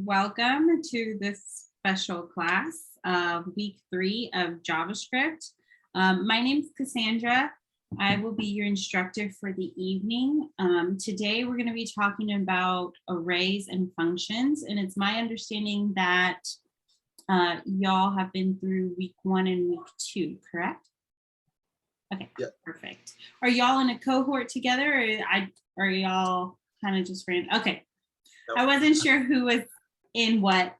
welcome to this special class of week 3 of JavaScript. My name is Cassandra. I will be your instructor for the evening. Today we're going to be talking about arrays and functions, and it's my understanding that y'all have been through week 1 and week 2, correct? Okay, yep. Perfect. Are y'all in a cohort together, or are y'all kind of just random? Okay, nope. I wasn't sure who was in what.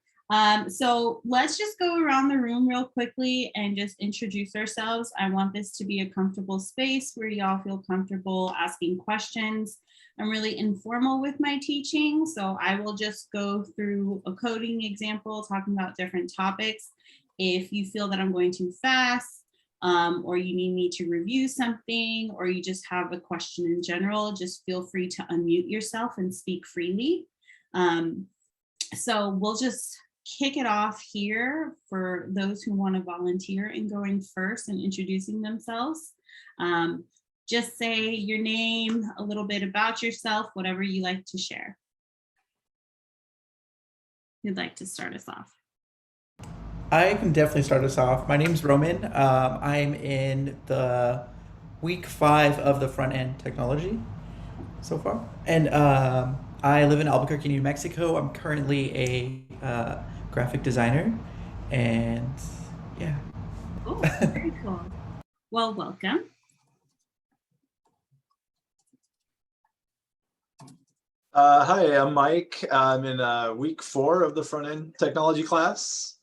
So let's just go around the room real quickly and just introduce ourselves. I want this to be a comfortable space where y'all feel comfortable asking questions. I'm really informal with my teaching, so I will just go through a coding example talking about different topics. If you feel that I'm going too fast, or you need me to review something, or you just have a question in general, just feel free to unmute yourself and speak freely. So we'll just kick it off here for those who want to volunteer and going first and introducing themselves. Just say your name, a little bit about yourself, whatever you like to share. Who'd like to start us off? I can definitely start us off. My name's Roman. I'm in the week 5 of the front end technology so far. And I live in Albuquerque, New Mexico. I'm currently a graphic designer. And yeah. Oh, very cool. Well, welcome. Hi, I'm Mike. I'm in week 4 of the front end technology class.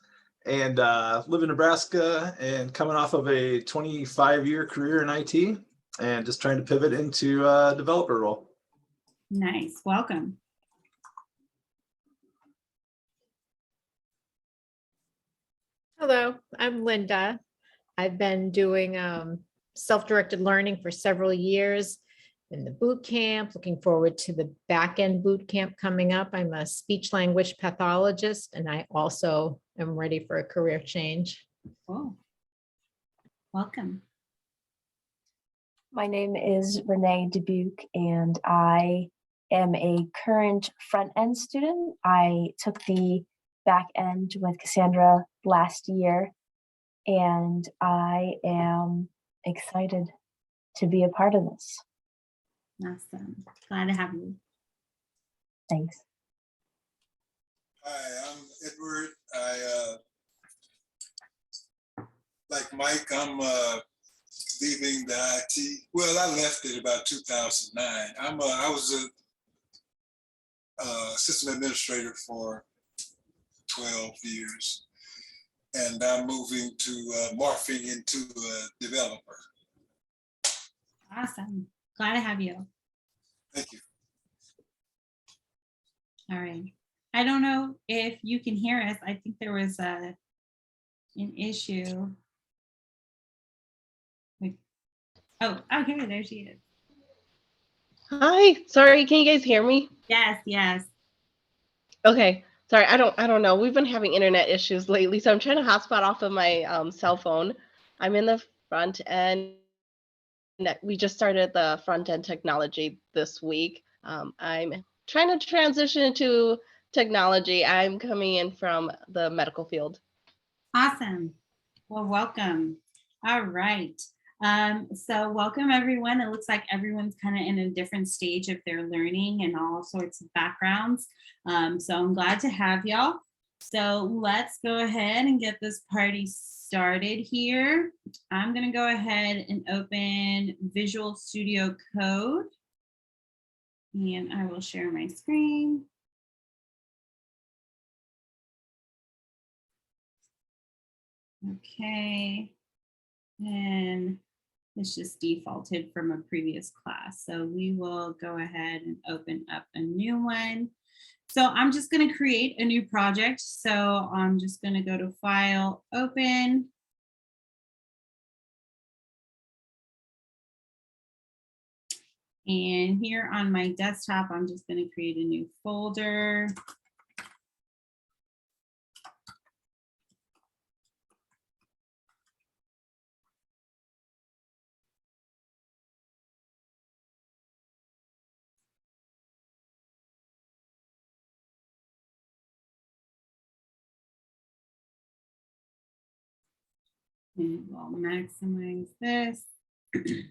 And live in Nebraska and coming off of a 25-year career in IT and just trying to pivot into a developer role. Nice, welcome. Hello, I'm Linda. I've been doing self-directed learning for several years in the boot camp, looking forward to the back-end boot camp coming up. I'm a speech language pathologist, and I also am ready for a career change. Oh, welcome. My name is Renee Dubuque, and I am a current front-end student. I took the back-end with Cassandra last year, and I am excited to be a part of this. Awesome. Glad to have you. Thanks. Hi, I'm Edward. Like Mike, I'm leaving the IT. Well, I left it about 2009. I was a system administrator for 12 years, and I'm moving to morphing into a developer. Awesome. Glad to have you. Thank you. All right. I don't know if you can hear us. I think there was an issue. Oh, okay, there she is. Hi, sorry, can you guys hear me? Yes, yes. Okay, sorry, I don't know. We've been having internet issues lately, so I'm trying to hotspot off of my cell phone. I'm in the front end. We just started the front end technology this week. I'm trying to transition into technology. I'm coming in from the medical field. Awesome. Well, welcome. All right. So welcome everyone. It looks like everyone's kind of in a different stage of their learning and all sorts of backgrounds. So I'm glad to have y'all. So let's go ahead and get this party started here. I'm going to go ahead and open Visual Studio Code. And I will share my screen. Okay. And it's just defaulted from a previous class. So we will go ahead and open up a new one. So I'm just going to create a new project. So I'm just going to go to File, Open. And here on my desktop, I'm just going to create a new folder. And we'll maximize this. To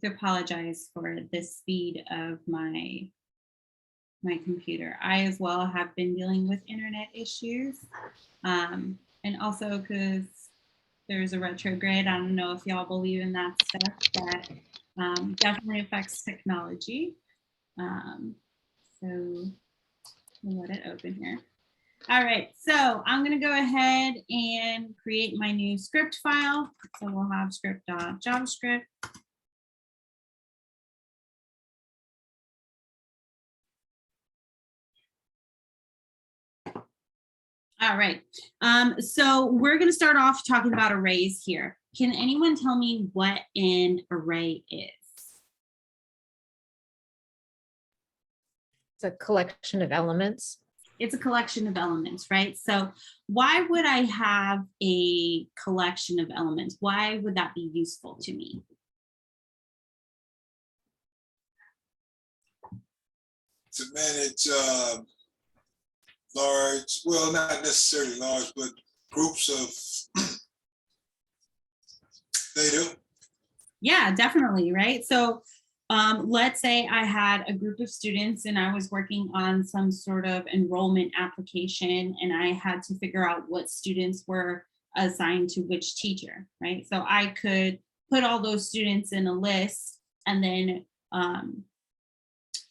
apologize for the speed of my computer. I as well have been dealing with internet issues. And also because there's a retrograde. I don't know if y'all believe in that stuff, but definitely affects technology. So we'll let it open here. All right, so I'm gonna go ahead and create my new script file. So we'll have script.javascript. All right, so we're gonna start off talking about arrays here. Can anyone tell me what an array is? It's a collection of elements. It's a collection of elements, right? So why would I have a collection of elements? Why would that be useful to me? To manage large, well, not necessarily large, but groups of data. Yeah, definitely, right? So let's say I had a group of students and I was working on some sort of enrollment application and I had to figure out what students were assigned to which teacher, right? So I could put all those students in a list and then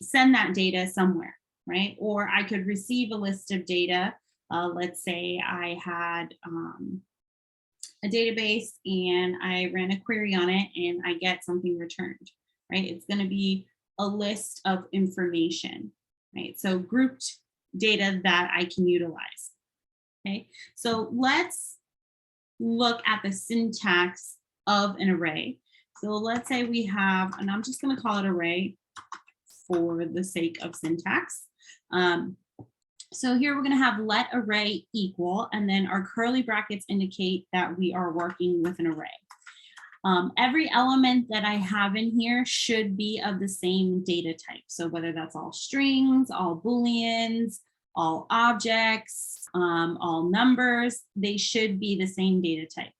send that data somewhere, right? Or I could receive a list of data. Let's say I had a database and I ran a query on it and I get something returned, right? It's going to be a list of information, right? So grouped data that I can utilize, okay? So let's look at the syntax of an array. So let's say we have, and I'm just going to call it array for the sake of syntax. So here we're going to have let array equal, and then our curly brackets indicate that we are working with an array. Every element that I have in here should be of the same data type. So whether that's all strings, all Booleans, all objects, all numbers, they should be the same data type.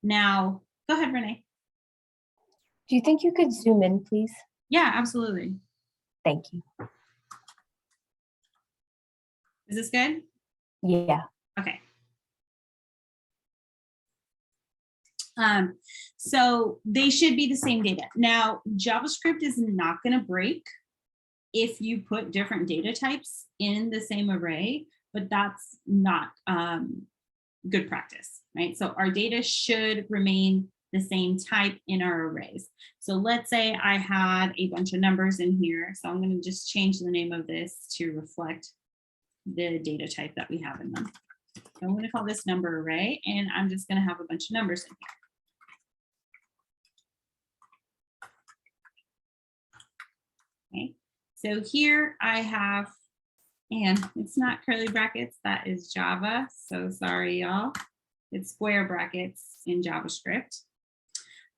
Now, go ahead, Renee. Do you think you could zoom in, please? Yeah, absolutely. Thank you. Is this good? Yeah. Okay. So they should be the same data. Now, JavaScript is not going to break if you put different data types in the same array, but that's not good practice, right? So our data should remain the same type in our arrays. So let's say I had a bunch of numbers in here. So I'm going to just change the name of this to reflect the data type that we have in them. So I'm going to call this number array, and I'm just going to have a bunch of numbers in here. Okay, so here I have, and it's not curly brackets, that is Java. So sorry, y'all. It's square brackets in JavaScript.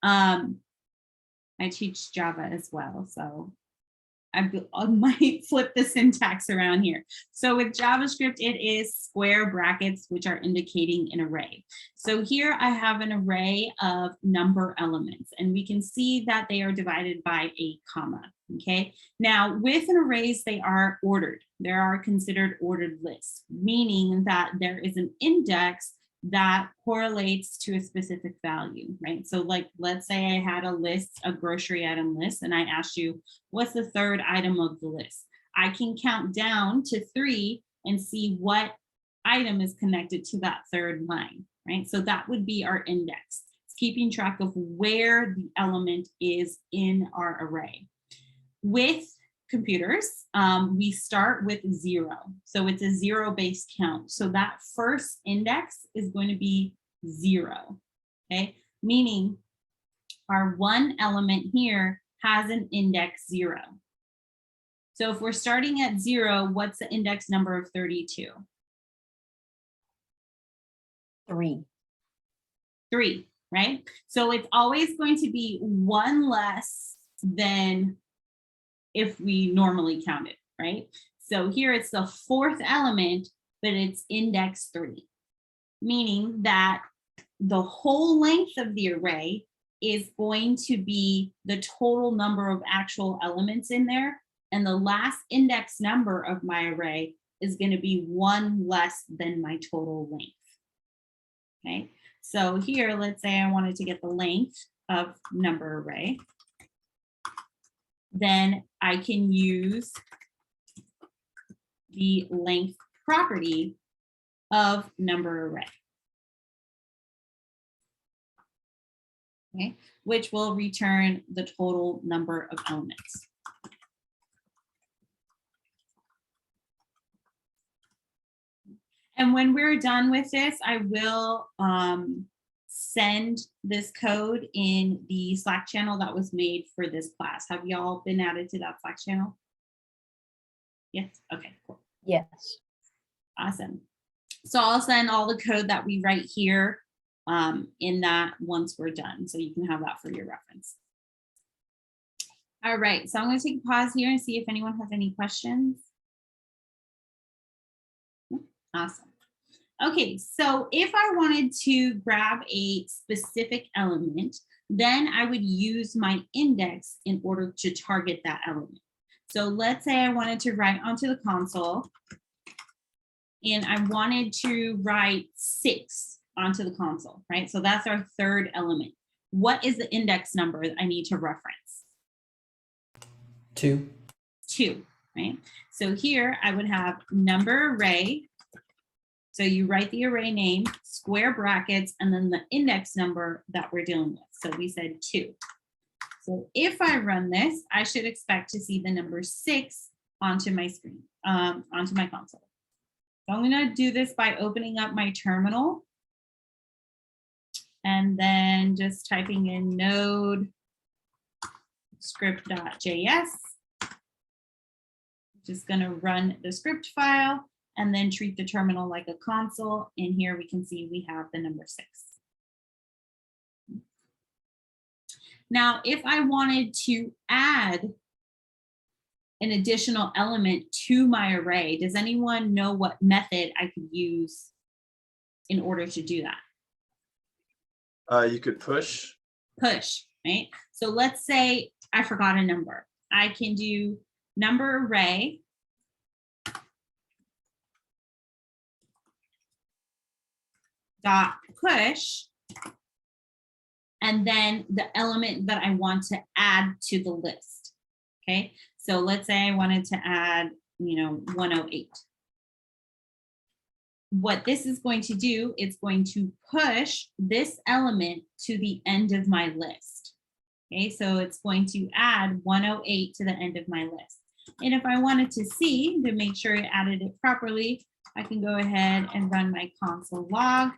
I teach Java as well, so I might flip the syntax around here. So with JavaScript, it is square brackets, which are indicating an array. So here I have an array of number elements, and we can see that they are divided by a comma, okay? Now, with an arrays, they are ordered. They are considered ordered lists, meaning that there is an index that correlates to a specific value, right? So like, let's say I had a list, a grocery item list, and I asked you, what's the third item of the list? I can count down to 3 and see what item is connected to that third line, right? So that would be our index. It's keeping track of where the element is in our array. With computers, we start with 0. So it's a 0-based count. So that first index is going to be 0, okay? Meaning our one element here has an index 0. So if we're starting at 0, what's the index number of 32? 3. 3, right? So it's always going to be one less than if we normally counted, right? So here it's the fourth element, but it's index 3, meaning that the whole length of the array is going to be the total number of actual elements in there. And the last index number of my array is going to be 1 less than my total length. Okay, so here, let's say I wanted to get the length of number array. Then I can use the length property of number array. Okay, which will return the total number of elements. And when we're done with this, I will send this code in the Slack channel that was made for this class. Have y'all been added to that Slack channel? Yes, okay, cool. Yes. Awesome. So I'll send all the code that we write here in that once we're done, so you can have that for your reference. All right, so I'm going to take a pause here and see if anyone has any questions. Awesome. Okay, so if I wanted to grab a specific element, then I would use my index in order to target that element. So let's say I wanted to write onto the console, and I wanted to write 6 onto the console, right? So that's our third element. What is the index number that I need to reference? 2. 2, right? So here I would have number array. So you write the array name, square brackets, and then the index number that we're dealing with. So we said 2. So if I run this, I should expect to see the number 6 onto my screen, onto my console. So I'm going to do this by opening up my terminal and then just typing in node script.js. Just going to run the script file and then treat the terminal like a console. And here we can see we have the number 6. Now, if I wanted to add an additional element to my array, does anyone know what method I could use in order to do that? You could push. Push, right? So let's say I forgot a number. I can do number array dot push, and then the element that I want to add to the list. Okay, so let's say I wanted to add, 108. What this is going to do, it's going to push this element to the end of my list. Okay, so it's going to add 108 to the end of my list. And if I wanted to see, to make sure it added it properly, I can go ahead and run my ConsoleLog.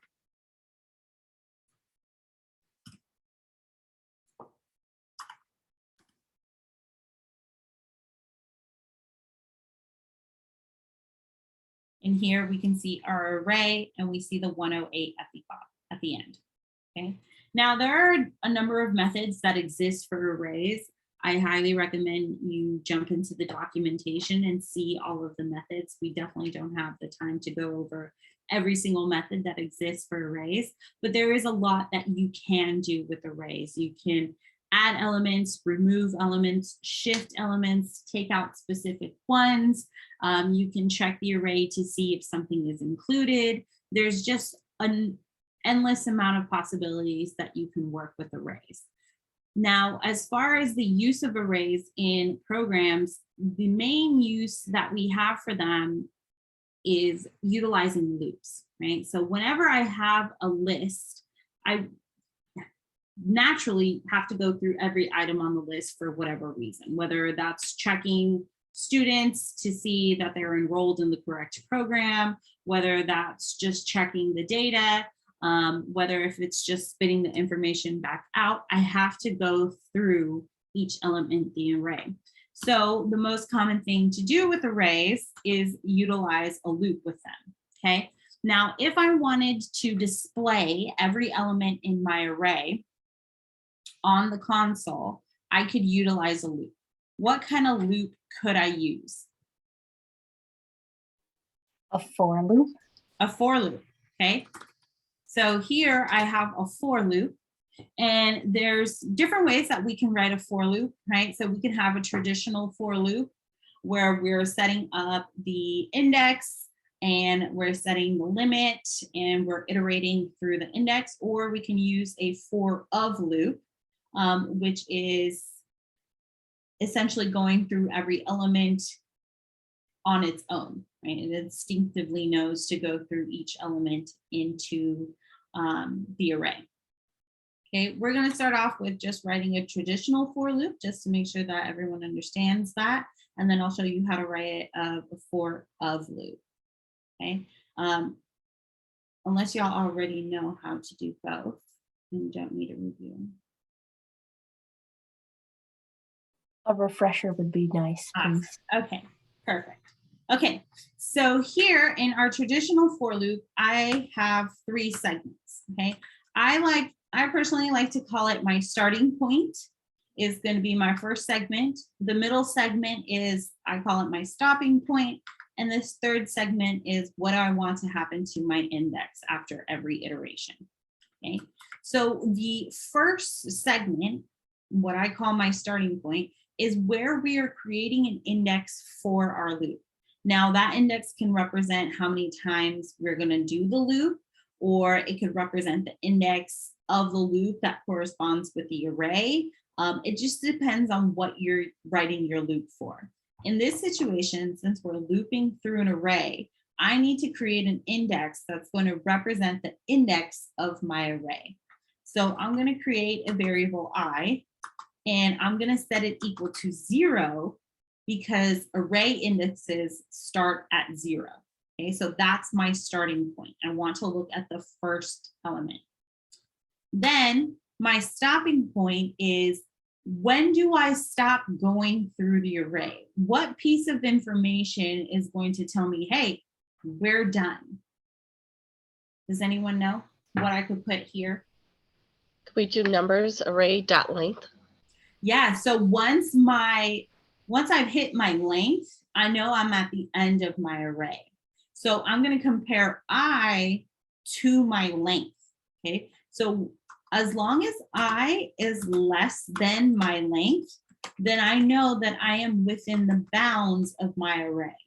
And here we can see our array, and we see the 108 at the bottom, at the end. Okay. Now there are a number of methods that exist for arrays. I highly recommend you jump into the documentation and see all of the methods. We definitely don't have the time to go over every single method that exists for arrays, but there is a lot that you can do with arrays. You can add elements, remove elements, shift elements, take out specific ones. You can check the array to see if something is included. There's just an endless amount of possibilities that you can work with arrays. Now, as far as the use of arrays in programs, the main use that we have for them is utilizing loops, right? So whenever I have a list, I naturally have to go through every item on the list for whatever reason, whether that's checking students to see that they're enrolled in the correct program, whether that's just checking the data, whether if it's just spitting the information back out, I have to go through each element in the array. So the most common thing to do with arrays is utilize a loop with them, okay? Now, if I wanted to display every element in my array on the console, I could utilize a loop. What kind of loop could I use? A for loop. A for loop, okay? So here I have a for loop, and there's different ways that we can write a for loop, right? So we can have a traditional for loop where we're setting up the index and we're setting the limit and we're iterating through the index, or we can use a for of loop, which is essentially going through every element on its own, right? It instinctively knows to go through each element into the array. Okay, we're going to start off with just writing a traditional for loop just to make sure that everyone understands that. And then I'll show you how to write a for of loop. Okay, unless y'all already know how to do both, you don't need a review. A refresher would be nice, please. Okay, perfect. Okay, so here in our traditional for loop, I have 3 segments. Okay, I personally like to call it my starting point is going to be my first segment. The middle segment is, I call it my stopping point. And this third segment is what I want to happen to my index after every iteration. Okay, so the first segment, what I call my starting point, is where we are creating an index for our loop. Now that index can represent how many times we're going to do the loop, or it could represent the index of the loop that corresponds with the array. It just depends on what you're writing your loop for. In this situation, since we're looping through an array, I need to create an index that's going to represent the index of my array. So I'm going to create a variable I, and I'm going to set it equal to 0 because array indexes start at 0. Okay, so that's my starting point. I want to look at the first element. Then my stopping point is, when do I stop going through the array? What piece of information is going to tell me, hey, we're done? Does anyone know what I could put here? Could we do numbers array dot length? Yeah, so once I've hit my length, I know I'm at the end of my array. So I'm going to compare I to my length. Okay, so as long as I is less than my length, then I know that I am within the bounds of my array.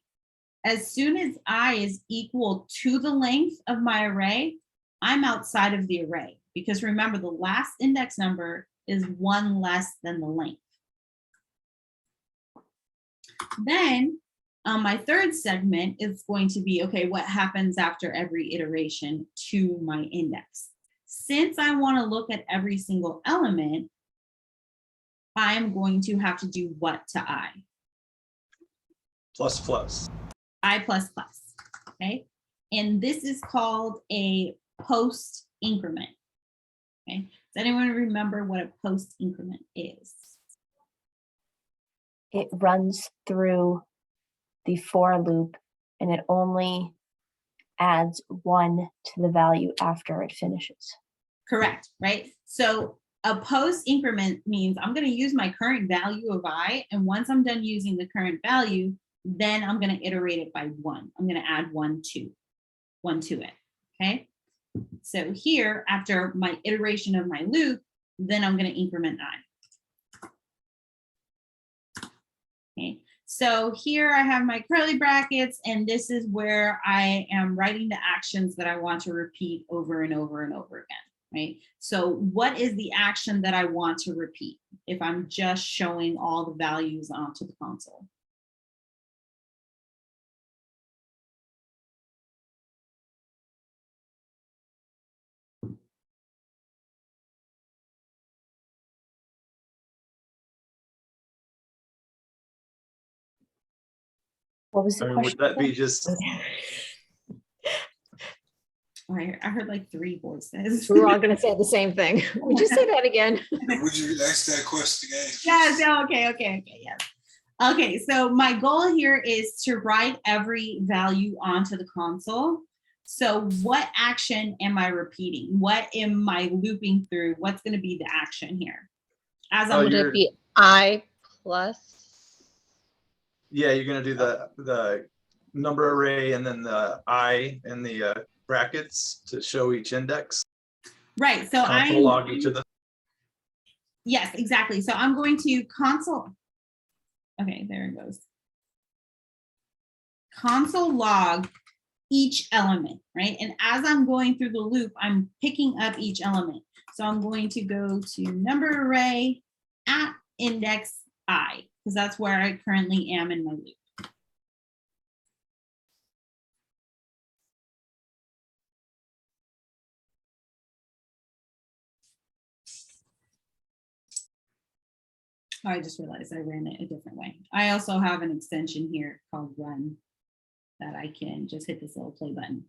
As soon as I is equal to the length of my array, I'm outside of the array, because remember, the last index number is 1 less than the length. Then my third segment is going to be, okay, what happens after every iteration to my index? Since I want to look at every single element, I'm going to have to do what to I? Plus plus. I plus plus, okay? And this is called a post increment, okay? Does anyone remember what a post increment is? It runs through the for loop and it only adds 1 to the value after it finishes. Correct, right? So a post increment means I'm going to use my current value of I, and once I'm done using the current value, then I'm going to iterate it by 1. I'm going to add 1 to it, okay? So here, after my iteration of my loop, then I'm going to increment I. Okay, so here I have my curly brackets, and this is where I am writing the actions that I want to repeat over and over and over again. Right? So what is the action that I want to repeat if I'm just showing all the values onto the console? What was the question? Would that be just I heard like 3 voices. We were all going to say the same thing. Would you say that again? Would you ask that question again? Yes, okay, yes. Okay, so my goal here is to write every value onto the console. So what action am I repeating? What am I looping through? What's going to be the action here? As I'm Would it be I plus? yeah, you're gonna do the number array and then the I in the brackets to show each index. Right, so Console log each of them. yes, exactly. So I'm going to console. Okay, there it goes. Console log each element, right? And as I'm going through the loop, I'm picking up each element. So I'm going to go to number array at index I, because that's where I currently am in my loop. Oh, I just realized I ran it a different way. I also have an extension here called run that I can just hit this little play button.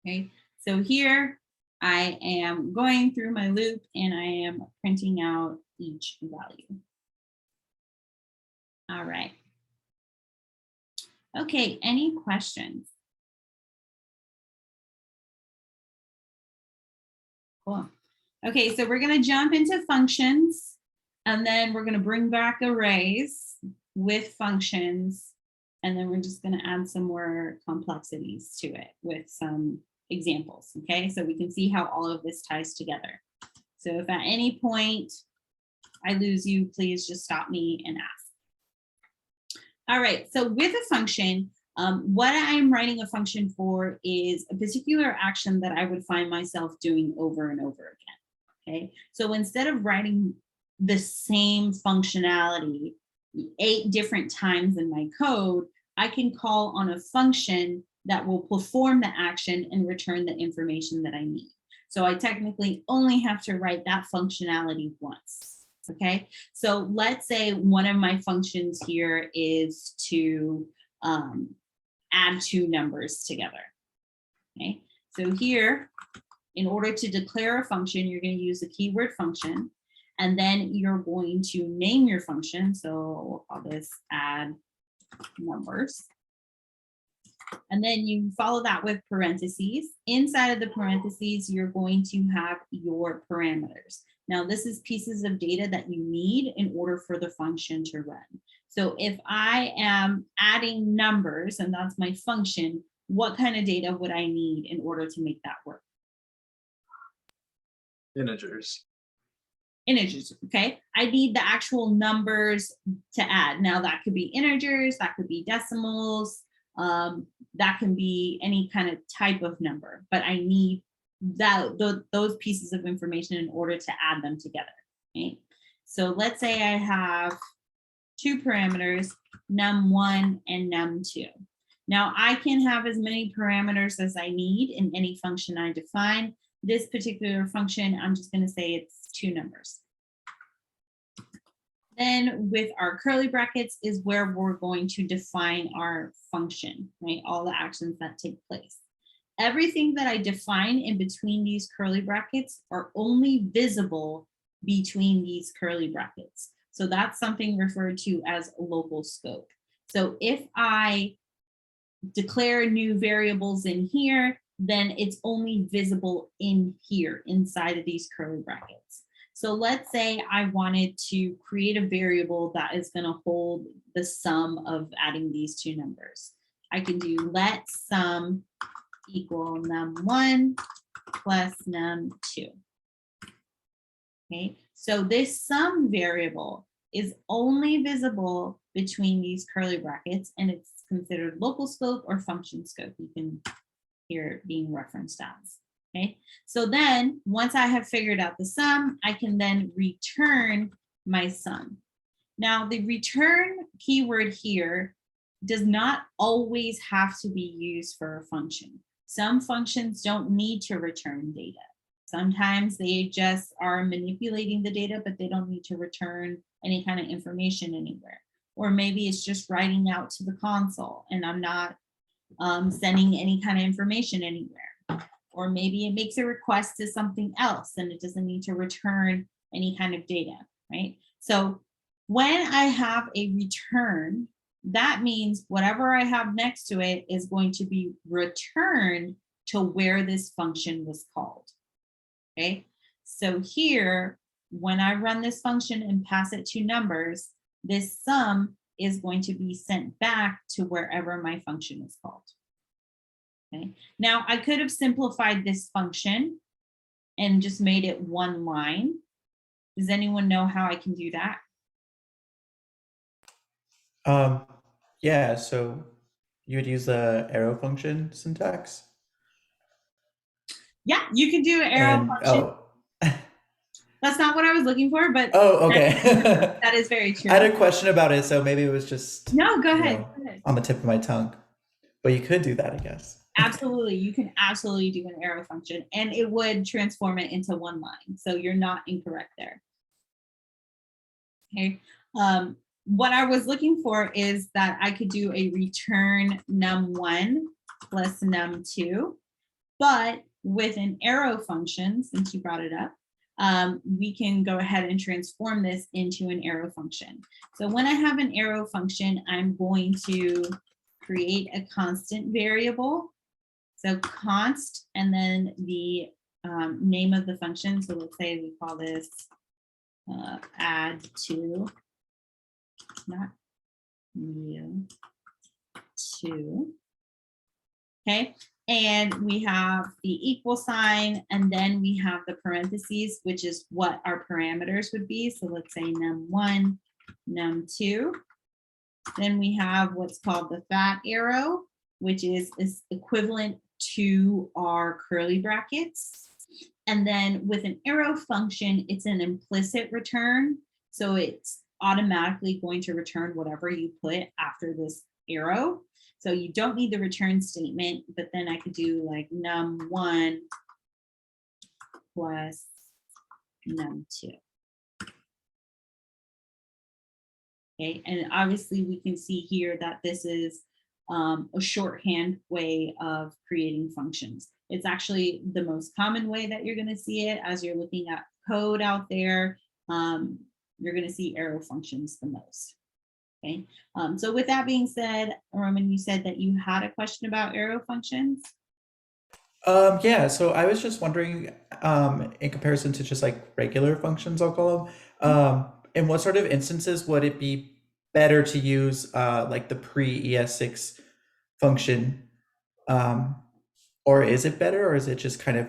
Okay, so here I am going through my loop and I am printing out each value. All right. Okay, any questions? Cool. Okay, so we're going to jump into functions and then we're going to bring back arrays with functions. And then we're just going to add some more complexities to it with some examples. Okay, so we can see how all of this ties together. So if at any point I lose you, please just stop me and ask. All right, so with a function, what I'm writing a function for is a particular action that I would find myself doing over and over again. Okay, so instead of writing the same functionality 8 different times in my code, I can call on a function that will perform the action and return the information that I need. So I technically only have to write that functionality once. Okay, so let's say one of my functions here is to add 2 numbers together. Okay, so here, in order to declare a function, you're going to use the keyword function, and then you're going to name your function. So we'll call this add numbers. And then you follow that with parentheses. Inside of the parentheses, you're going to have your parameters. Now, this is pieces of data that you need in order for the function to run. So if I am adding numbers, and that's my function, what kind of data would I need in order to make that work? Integers. Integers, okay? I need the actual numbers to add. Now that could be integers, that could be decimals, that can be any kind of type of number, but I need those pieces of information in order to add them together, right? So let's say I have 2 parameters, num1 and num2. Now I can have as many parameters as I need in any function I define. This particular function, I'm just going to say it's 2 numbers. Then with our curly brackets is where we're going to define our function, right? All the actions that take place. Everything that I define in between these curly brackets are only visible between these curly brackets. So that's something referred to as local scope. So if I declare new variables in here, then it's only visible in here inside of these curly brackets. So let's say I wanted to create a variable that is going to hold the sum of adding these 2 numbers. I can do let sum equal num1 plus num2. Okay, so this sum variable is only visible between these curly brackets, and it's considered local scope or function scope. You can hear it being referenced as. Okay, so then once I have figured out the sum, I can then return my sum. Now the return keyword here does not always have to be used for a function. Some functions don't need to return data. Sometimes they just are manipulating the data, but they don't need to return any kind of information anywhere. Or maybe it's just writing out to the console and I'm not sending any kind of information anywhere. Or maybe it makes a request to something else and it doesn't need to return any kind of data, right? So when I have a return, that means whatever I have next to it is going to be returned to where this function was called, okay? So here, when I run this function and pass it 2 numbers, this sum is going to be sent back to wherever my function is called. Okay. Now I could have simplified this function and just made it one line. Does anyone know how I can do that? Yeah, so you would use the arrow function syntax. Yeah, you can do an arrow And, function. That's not what I was looking for, but oh, okay. that is very true. I had a question about it, so maybe it was just No, go you ahead. know, Go ahead. on the tip of my tongue. But you could do that, I guess. Absolutely, you can absolutely do an arrow function, and it would transform it into one line. So you're not incorrect there. Okay. What I was looking for is that I could do a return num1 plus num2, but with an arrow function, since you brought it up, we can go ahead and transform this into an arrow function. So when I have an arrow function, I'm going to create a constant variable. So const, and then the name of the function. So let's say we call this add to, not new, to. Okay, and we have the equal sign, and then we have the parentheses, which is what our parameters would be. So let's say num1, num2. Then we have what's called the fat arrow, which is equivalent to our curly brackets. And then with an arrow function, it's an implicit return. So it's automatically going to return whatever you put after this arrow. So you don't need the return statement, but then I could do like num1 plus num2. Okay, and obviously we can see here that this is a shorthand way of creating functions. It's actually the most common way that you're going to see it as you're looking at code out there. You're going to see arrow functions the most. Okay, so with that being said, Roman, you said that you had a question about arrow functions. Yeah, so I was just wondering, in comparison to just like regular functions, I'll call them, in what sort of instances would it be better to use like the pre-ES6 function? Or is it better, or is it just kind of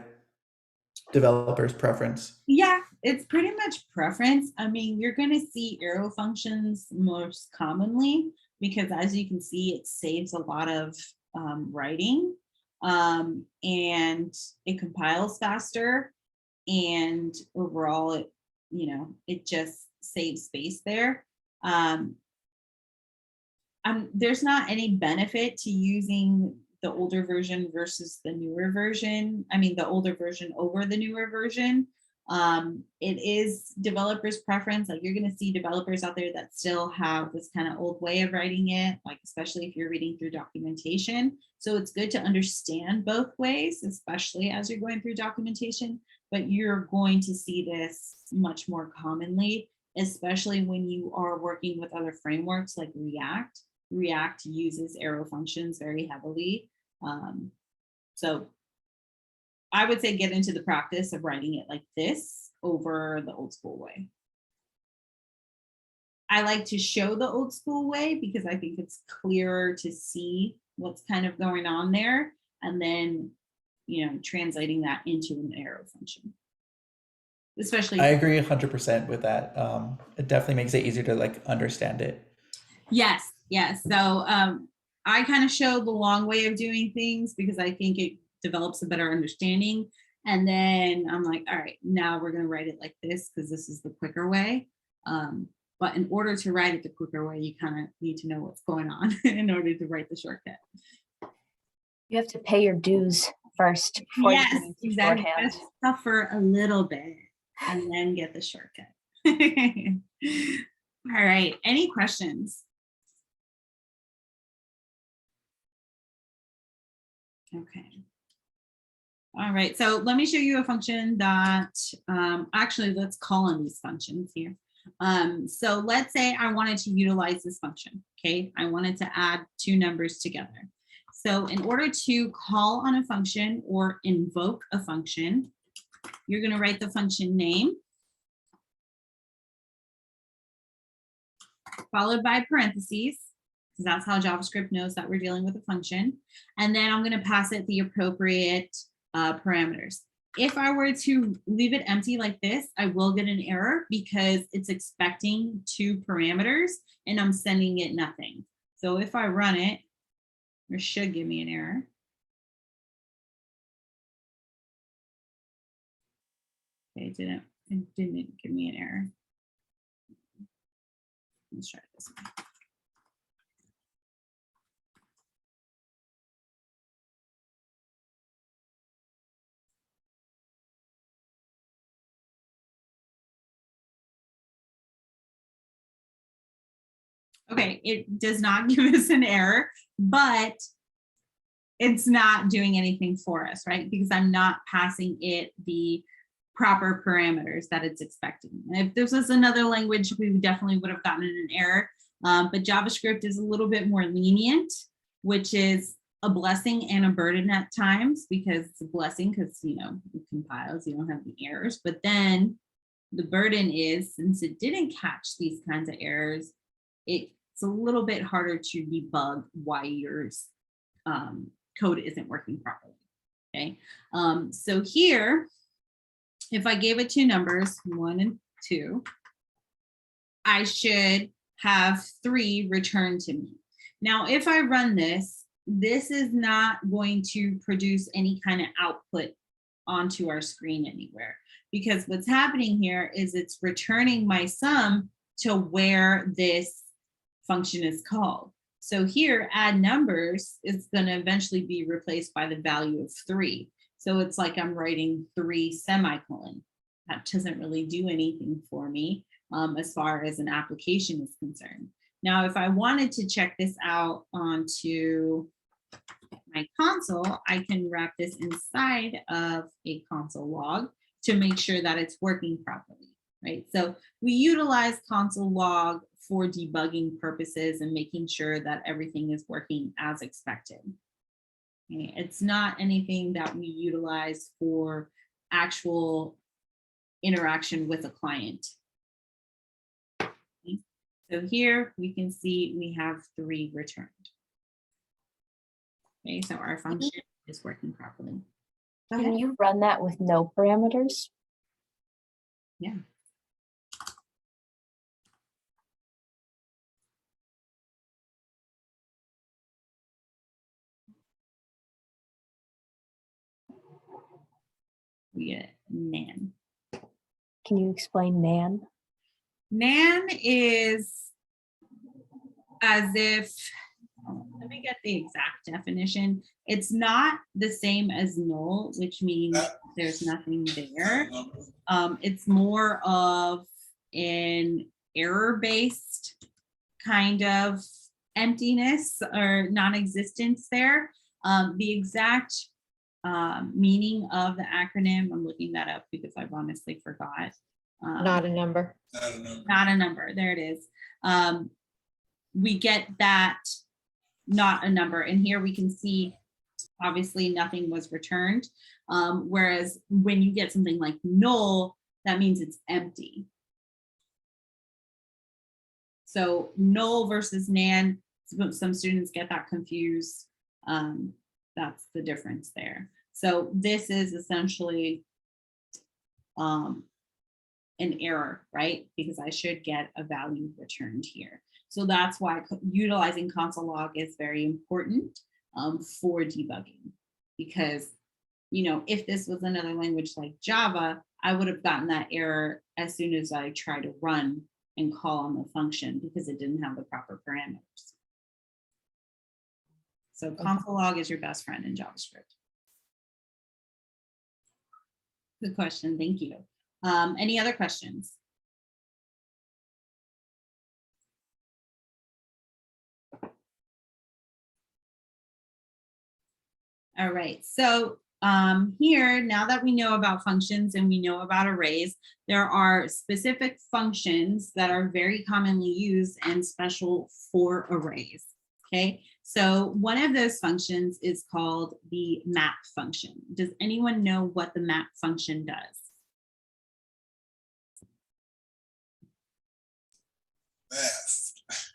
developer's preference? Yeah, it's pretty much preference. I mean, you're going to see arrow functions most commonly because, as you can see, it saves a lot of writing, and it compiles faster, and overall it, you know, it just saves space there. There's not any benefit to using the older version versus the newer version. I mean, the older version over the newer version. It is developers' preference. Like, you're going to see developers out there that still have this kind of old way of writing it, like especially if you're reading through documentation. So it's good to understand both ways, especially as you're going through documentation, but you're going to see this much more commonly, especially when you are working with other frameworks like React. React uses arrow functions very heavily. So I would say get into the practice of writing it like this over the old school way. I like to show the old school way because I think it's clearer to see what's kind of going on there, and then, you know, translating that into an arrow function. Especially, I agree 100% with that. It definitely makes it easier to like understand it. Yes, yes. So I kind of show the long way of doing things because I think it develops a better understanding. And then I'm like, all right, now we're going to write it like this because this is the quicker way. But in order to write it the quicker way, you kind of need to know what's going on in order to write the shortcut. You have to pay your dues first before you can use exactly. shorthand. Just suffer a little bit and then get the shortcut. All right, any questions? Okay. All right, so let me show you a function that, actually, let's call on these functions here. So let's say I wanted to utilize this function, okay? I wanted to add two numbers together. So in order to call on a function or invoke a function, you're gonna write the function name. followed by parentheses, because that's how JavaScript knows that we're dealing with a function. And then I'm going to pass it the appropriate parameters. If I were to leave it empty like this, I will get an error because it's expecting 2 parameters and I'm sending it nothing. So if I run it, it should give me an error. Okay, it didn't give me an error. Let's try this one. Okay, it does not give us an error, but it's not doing anything for us, right? Because I'm not passing it the proper parameters that it's expecting. If this was another language, we definitely would have gotten an error, but JavaScript is a little bit more lenient, which is a blessing and a burden at times, because it's a blessing because, you know, it compiles, you don't have the errors, but then the burden is, since it didn't catch these kinds of errors, it's a little bit harder to debug why your code isn't working properly. Okay, so here, if I gave it 2 numbers, 1 and 2, I should have 3 returned to me. Now, if I run this, this is not going to produce any kind of output onto our screen anywhere, because what's happening here is it's returning my sum to where this function is called. So here, add numbers is going to eventually be replaced by the value of 3. So it's like I'm writing 3 semicolon. That doesn't really do anything for me as far as an application is concerned. Now, if I wanted to check this out onto my console, I can wrap this inside of a ConsoleLog to make sure that it's working properly, right? So we utilize ConsoleLog for debugging purposes and making sure that everything is working as expected. Okay, it's not anything that we utilize for actual interaction with a client. Okay, so here we can see we have 3 returned. Okay, so our function is working properly. Go Can ahead. you run that with no parameters? Yeah. We get nan. Can you explain nan? Nan is as if, let me get the exact definition. It's not the same as null, which means there's nothing there. It's more of an error-based kind of emptiness or non-existence there. The exact meaning of the acronym, I'm looking that up because I've honestly forgot. Not a number. Not a number, there it is. We get that not a number, and here we can see obviously nothing was returned. Whereas when you get something like null, that means it's empty. So null versus nan, some students get that confused. That's the difference there. So this is essentially an error, right? Because I should get a value returned here. So that's why utilizing ConsoleLog is very important for debugging, because, you know, if this was another language like Java, I would have gotten that error as soon as I try to run and call on the function because it didn't have the proper parameters. So ConsoleLog is your best friend in JavaScript. Good question, thank you. Any other questions? All right, so here, now that we know about functions and we know about arrays, there are specific functions that are very commonly used and special for arrays, okay? So one of those functions is called the map function. Does anyone know what the map function does? Math.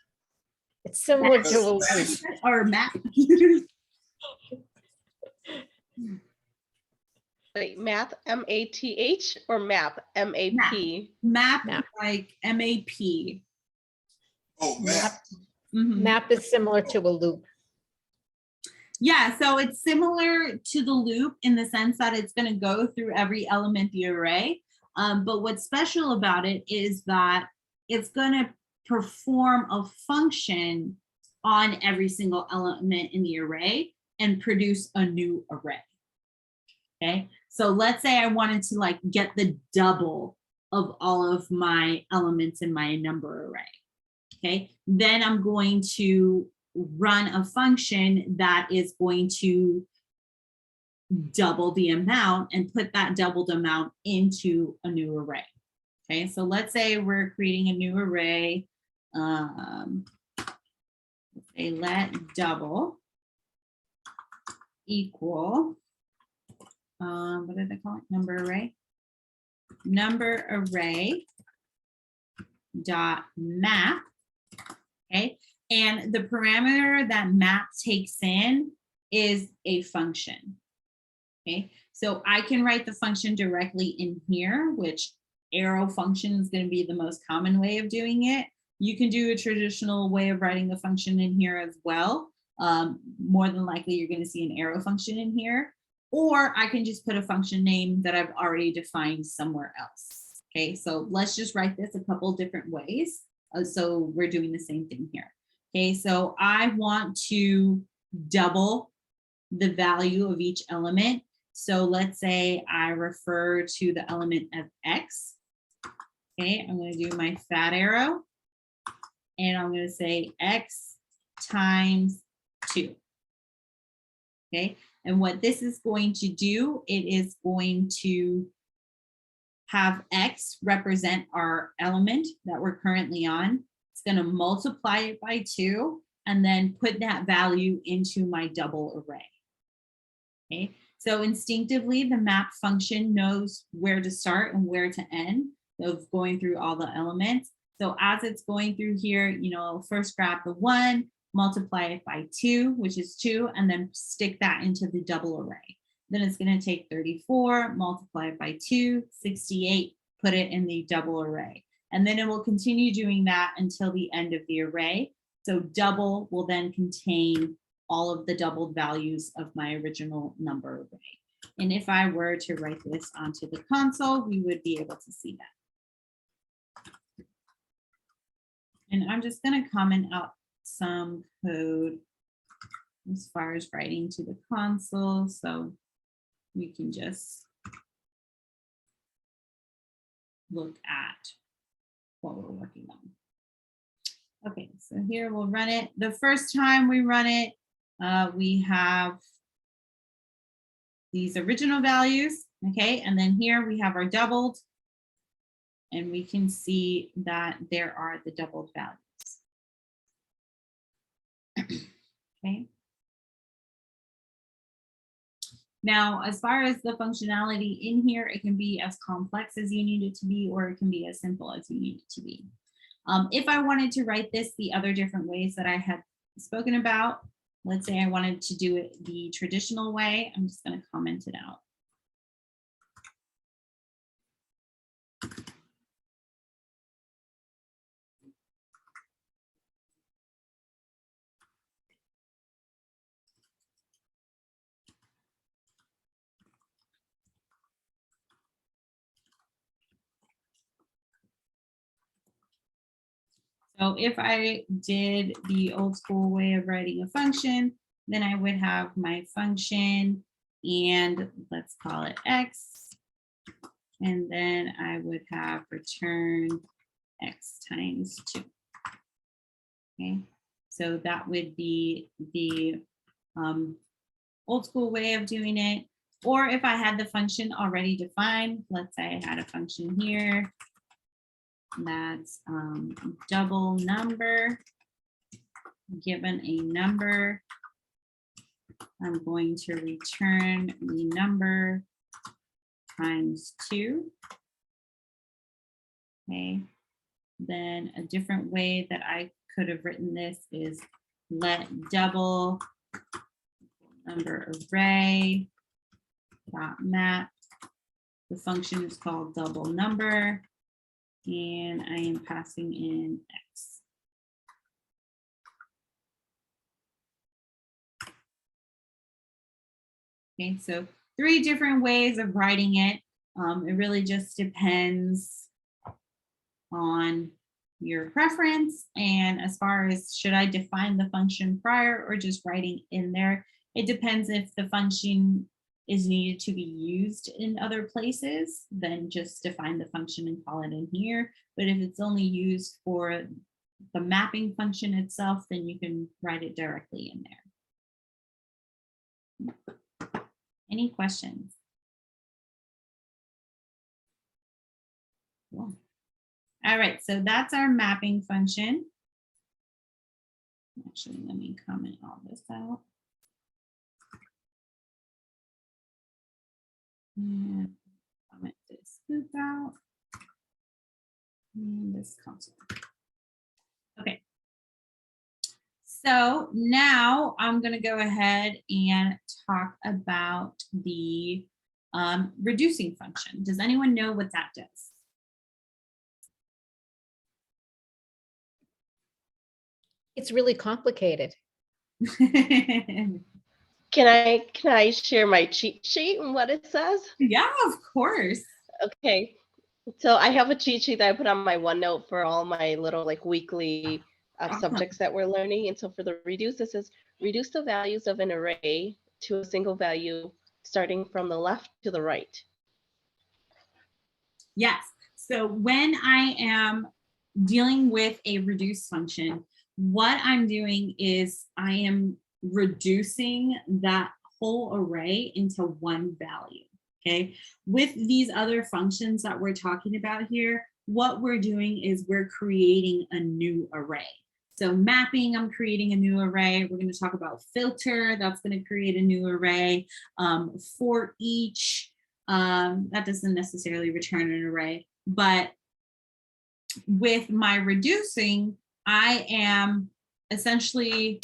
It's similar to a loop. Or map. Wait, math, M-A-T-H or map, M-A-P? Map, Map. like M-A-P. Oh, map. Mhm. Map is similar to a loop. Yeah, so it's similar to the loop in the sense that it's going to go through every element of the array. But what's special about it is that it's going to perform a function on every single element in the array and produce a new array. Okay, so let's say I wanted to like get the double of all of my elements in my number array. Okay, then I'm going to run a function that is going to double the amount and put that doubled amount into a new array. Okay, so let's say we're creating a new array. Say let double equal, what did I call it? Number array. Number array dot map. Okay, and the parameter that map takes in is a function. Okay, so I can write the function directly in here, which arrow function is going to be the most common way of doing it. You can do a traditional way of writing a function in here as well. More than likely, you're going to see an arrow function in here, or I can just put a function name that I've already defined somewhere else. Okay, so let's just write this a couple different ways. So we're doing the same thing here. Okay, so I want to double the value of each element. So let's say I refer to the element as X. Okay, I'm going to do my fat arrow and I'm going to say X times 2. Okay, and what this is going to do, it is going to have X represent our element that we're currently on. It's going to multiply it by 2 and then put that value into my double array. Okay, so instinctively, the map function knows where to start and where to end of going through all the elements. So as it's going through here, you know, first grab the 1, multiply it by 2, which is 2, and then stick that into the double array. Then it's going to take 34, multiply it by 2, 68, put it in the double array. And then it will continue doing that until the end of the array. So double will then contain all of the doubled values of my original number array. And if I were to write this onto the console, we would be able to see that. And I'm just going to comment out some code as far as writing to the console. So we can just look at what we're working on. Okay, so here we'll run it. The first time we run it, we have these original values, okay? And then here we have our doubled, and we can see that there are the doubled values. Okay. Now, as far as the functionality in here, it can be as complex as you need it to be, or it can be as simple as you need it to be. If I wanted to write this the other different ways that I had spoken about, let's say I wanted to do it the traditional way, I'm just going to comment it out. So if I did the old school way of writing a function, then I would have my function and let's call it X. And then I would have return X times 2. Okay, so that would be the old school way of doing it. Or if I had the function already defined, let's say I had a function here that's double number, given a number, I'm going to return the number times 2. Okay, then a different way that I could have written this is let double number array dot map. The function is called double number, and I am passing in X. Okay, so 3 different ways of writing it. It really just depends on your preference. And as far as should I define the function prior or just writing in there, it depends if the function is needed to be used in other places, then just define the function and call it in here. But if it's only used for the mapping function itself, then you can write it directly in there. Any questions? Cool. All right, so that's our mapping function. Actually, let me comment all this out. And comment this scoop out. And this console. Okay. So now I'm going to go ahead and talk about the reducing function. Does anyone know what that does? It's really complicated. Can I share my cheat sheet and what it says? Yeah, of course. Okay. So I have a cheat sheet that I put on my OneNote for all my little like weekly subjects that we're learning. And so for the reduce, this is reduce the values of an array to a single value starting from the left to the right. Yes. So when I am dealing with a reduce function, what I'm doing is I am reducing that whole array into one value. Okay. With these other functions that we're talking about here, what we're doing is we're creating a new array. So mapping, I'm creating a new array. We're going to talk about filter. That's going to create a new array. For each, that doesn't necessarily return an array, but with my reducing, I am essentially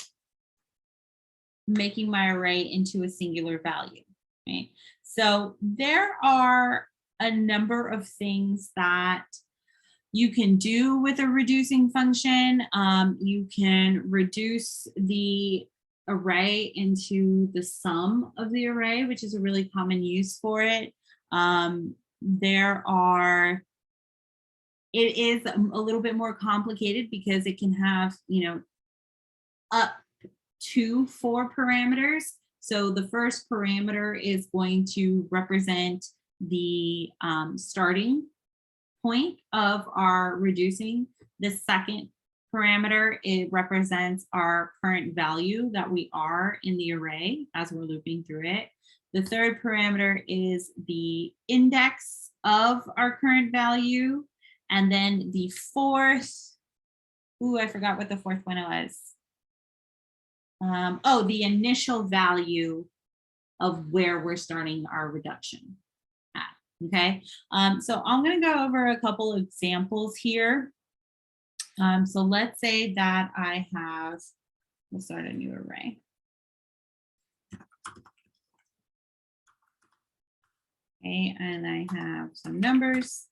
making my array into a singular value. Okay? So there are a number of things that you can do with a reducing function. You can reduce the array into the sum of the array, which is a really common use for it. It is a little bit more complicated because it can have, up to 4 parameters. So the first parameter is going to represent the starting point of our reducing. The second parameter, it represents our current value that we are in the array as we're looping through it. The third parameter is the index of our current value. And then the fourth, I forgot what the fourth one was. The initial value of where we're starting our reduction at. Okay, so I'm going to go over a couple of examples here. So let's say that we'll start a new array. Okay, and I have some numbers.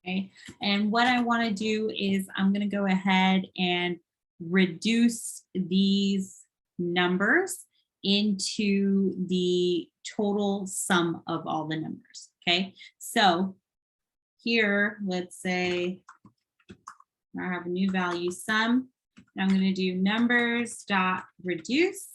Okay, and what I want to do is I'm going to go ahead and reduce these numbers into the total sum of all the numbers. Okay, so here, let's say I have a new value sum. I'm going to do numbers dot reduce.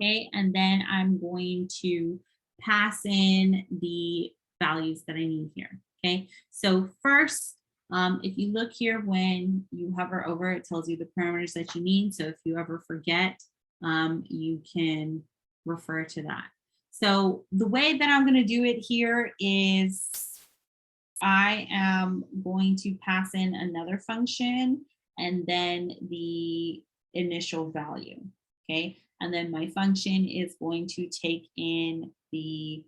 Okay, and then I'm going to pass in the values that I need here. Okay, so first, if you look here, when you hover over, it tells you the parameters that you need. So if you ever forget, you can refer to that. So the way that I'm going to do it here is I am going to pass in another function and then the initial value. Okay, and then my function is going to take in the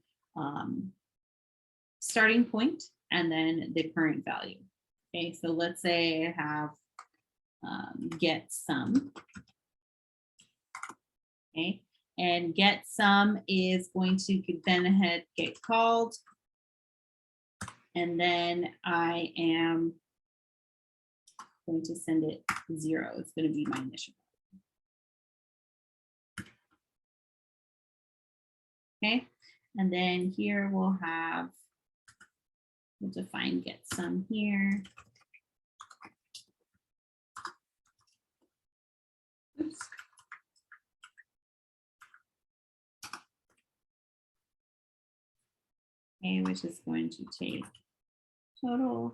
starting point and then the current value. Okay, so let's say I have GetSum. Okay, and GetSum is going to then ahead get called. And then I am going to send it 0. It's going to be my initial. Okay, and then here we'll define GetSum here. Oops. Okay, which is going to take total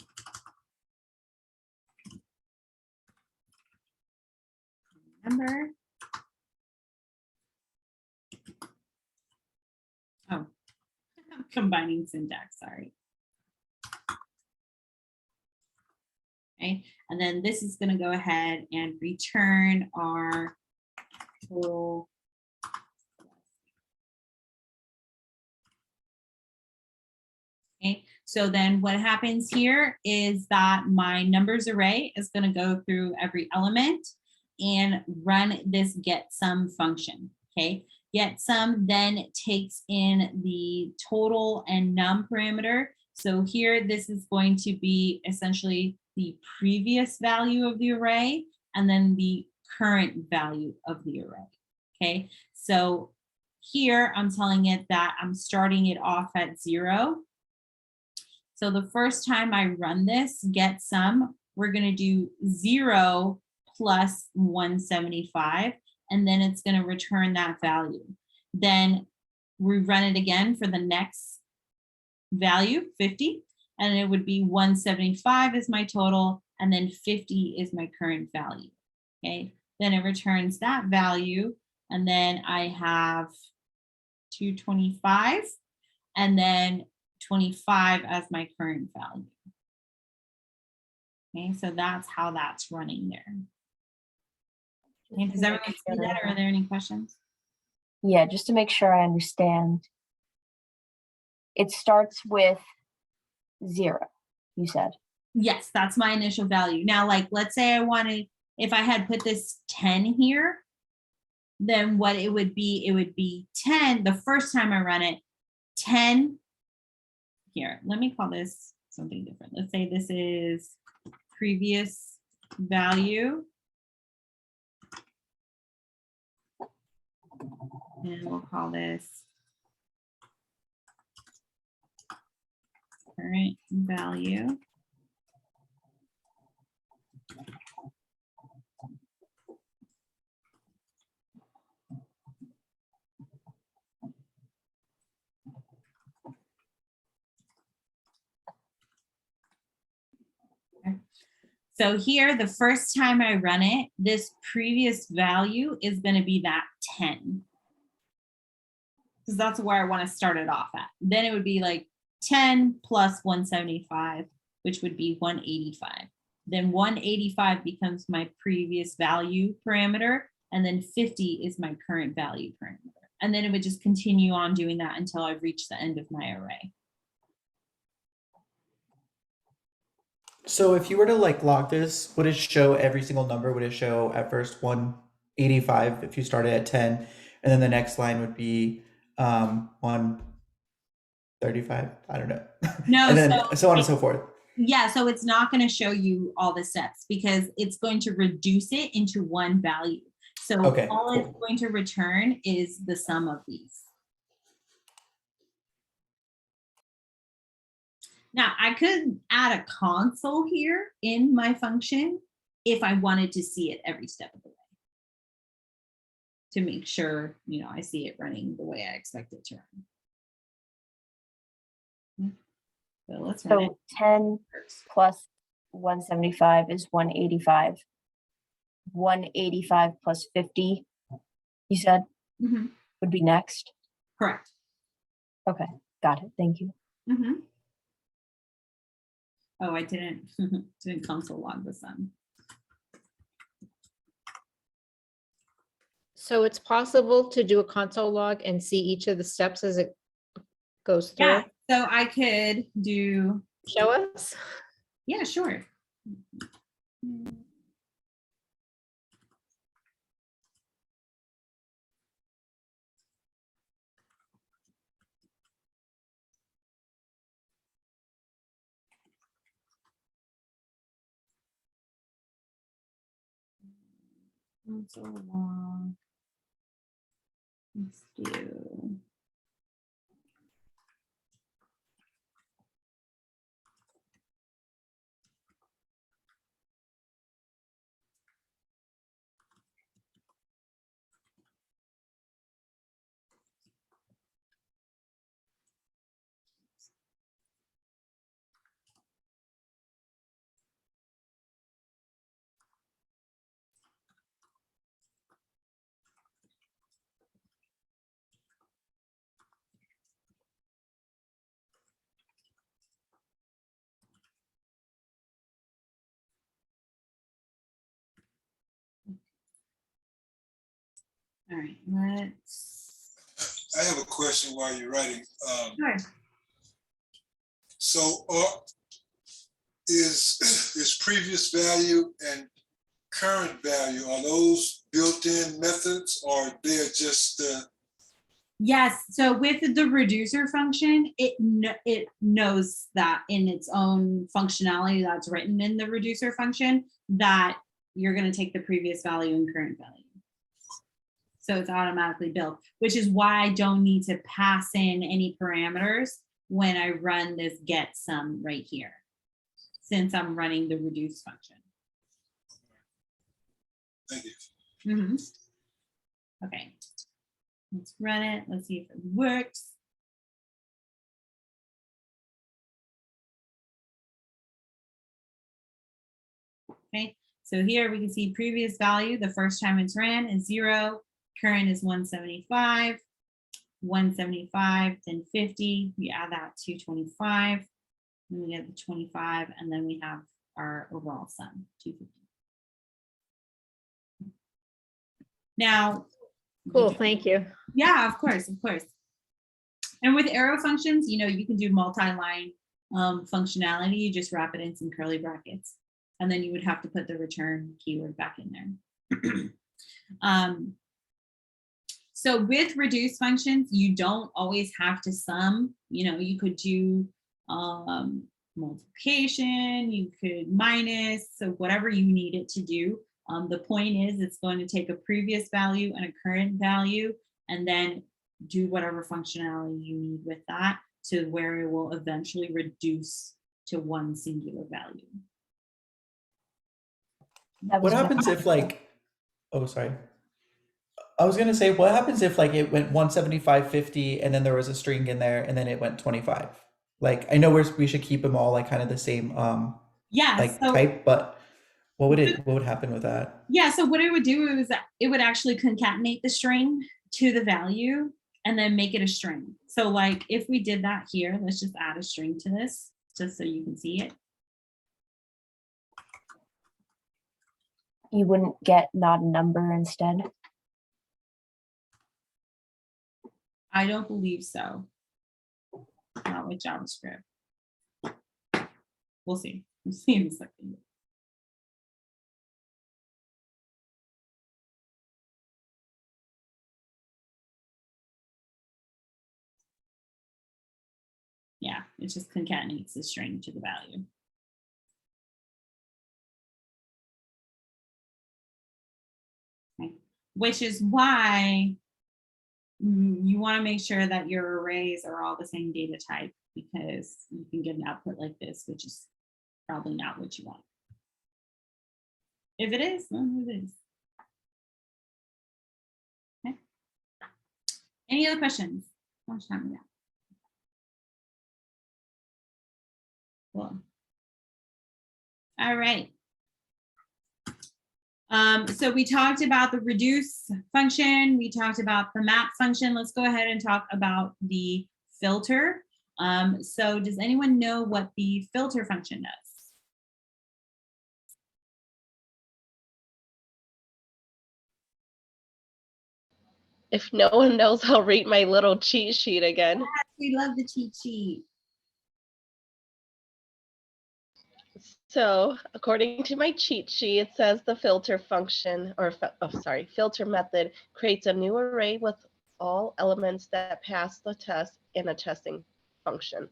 number. Oh, I'm combining syntax, sorry. Okay, and then this is going to go ahead and return our total. Okay, so then what happens here is that my numbers array is going to go through every element and run this GetSum function. Okay, GetSum then takes in the total and num parameter. So here, this is going to be essentially the previous value of the array and then the current value of the array. Okay, so here I'm telling it that I'm starting it off at 0. So the first time I run this GetSum, we're going to do 0 plus 175, and then it's going to return that value. Then we run it again for the next value, 50, and it would be 175 is my total, and then 50 is my current value. Okay, then it returns that value, and then I have 225, and then 25 as my current value. Okay, so that's how that's running there. Okay, does everyone see that, or are there any questions? Yeah, just to make sure I understand. It starts with 0, you said. Yes, that's my initial value. Now, like, let's say I wanted, if I had put this 10 here, then what it would be 10, the first time I run it, 10, here, let me call this something different. Let's say this is previous value. And we'll call this current value. So here, the first time I run it, this previous value is going to be that 10. Because that's where I want to start it off at. Then it would be like 10 plus 175, which would be 185. Then 185 becomes my previous value parameter, and then 50 is my current value parameter. And then it would just continue on doing that until I reach the end of my array. So if you were to like log this, would it show every single number? Would it show at first 185 if you started at 10, and then the next line would be 135? I don't know. No, and then so on and so forth. Yeah, so it's not going to show you all the steps because it's going to reduce it into one value. So Okay, all cool. it's going to return is the sum of these. Now, I could add a console here in my function if I wanted to see it every step of the way to make sure, you know, I see it running the way I expect it to run. So let's run it. 10 plus 175 is 185. 185 plus 50, you said, would be next? Correct. Okay, got it. Thank you. Oh, I didn't console log the sum. So it's possible to do a console log and see each of the steps as it goes through? Yeah, So I could do, Show us. yeah, sure. ConsoleLog. Let's do. All right, let's. I have a question while you're writing. Sure. So is previous value and current value, are those built-in methods or they're just Yes, so with the reducer function, it knows that in its own functionality that's written in the reducer function that you're going to take the previous value and current value. So it's automatically built, which is why I don't need to pass in any parameters when I run this GetSum right here, since I'm running the reduce function. thank you. Mm-hmm. Okay, let's run it. Let's see if it works. Okay, so here we can see previous value. The first time it's ran is 0. Current is 175. 175, then 50. We add that to 25. Then we get the 25, and then we have our overall sum, 250. Now, Cool, thank you. yeah, of course, of course. And with arrow functions, you know, you can do multi-line functionality. You just wrap it in some curly brackets, and then you would have to put the return keyword back in there. So with reduce functions, you don't always have to sum. You know, you could do multiplication, you could minus, so whatever you need it to do. The point is it's going to take a previous value and a current value and then do whatever functionality you need with that to where it will eventually reduce to one singular value. That What was happens if like, oh, sorry. I was gonna say, what happens if like it went 175.50 and then there was a string in there and then it went 25? Like I know we should keep them all like kind of the same Yeah, like so type, but what would happen with that? yeah, so what it would do is that it would actually concatenate the string to the value and then make it a string. So like if we did that here, let's just add a string to this just so you can see it. You wouldn't get not a number instead. I don't believe so. Not with JavaScript. We'll see. We'll see in a second. Yeah, it just concatenates the string to the value. Okay. Which is why you want to make sure that your arrays are all the same data type, because you can get an output like this, which is probably not what you want. If it is, then it is. Okay. Any other questions? How much time we got? Cool. All right. So we talked about the reduce function. We talked about the map function. Let's go ahead and talk about the filter. So does anyone know what the filter function does? If no one knows, I'll read my little cheat sheet again. We love the cheat sheet. So according to my cheat sheet, it says the filter function filter method creates a new array with all elements that pass the test in a testing function.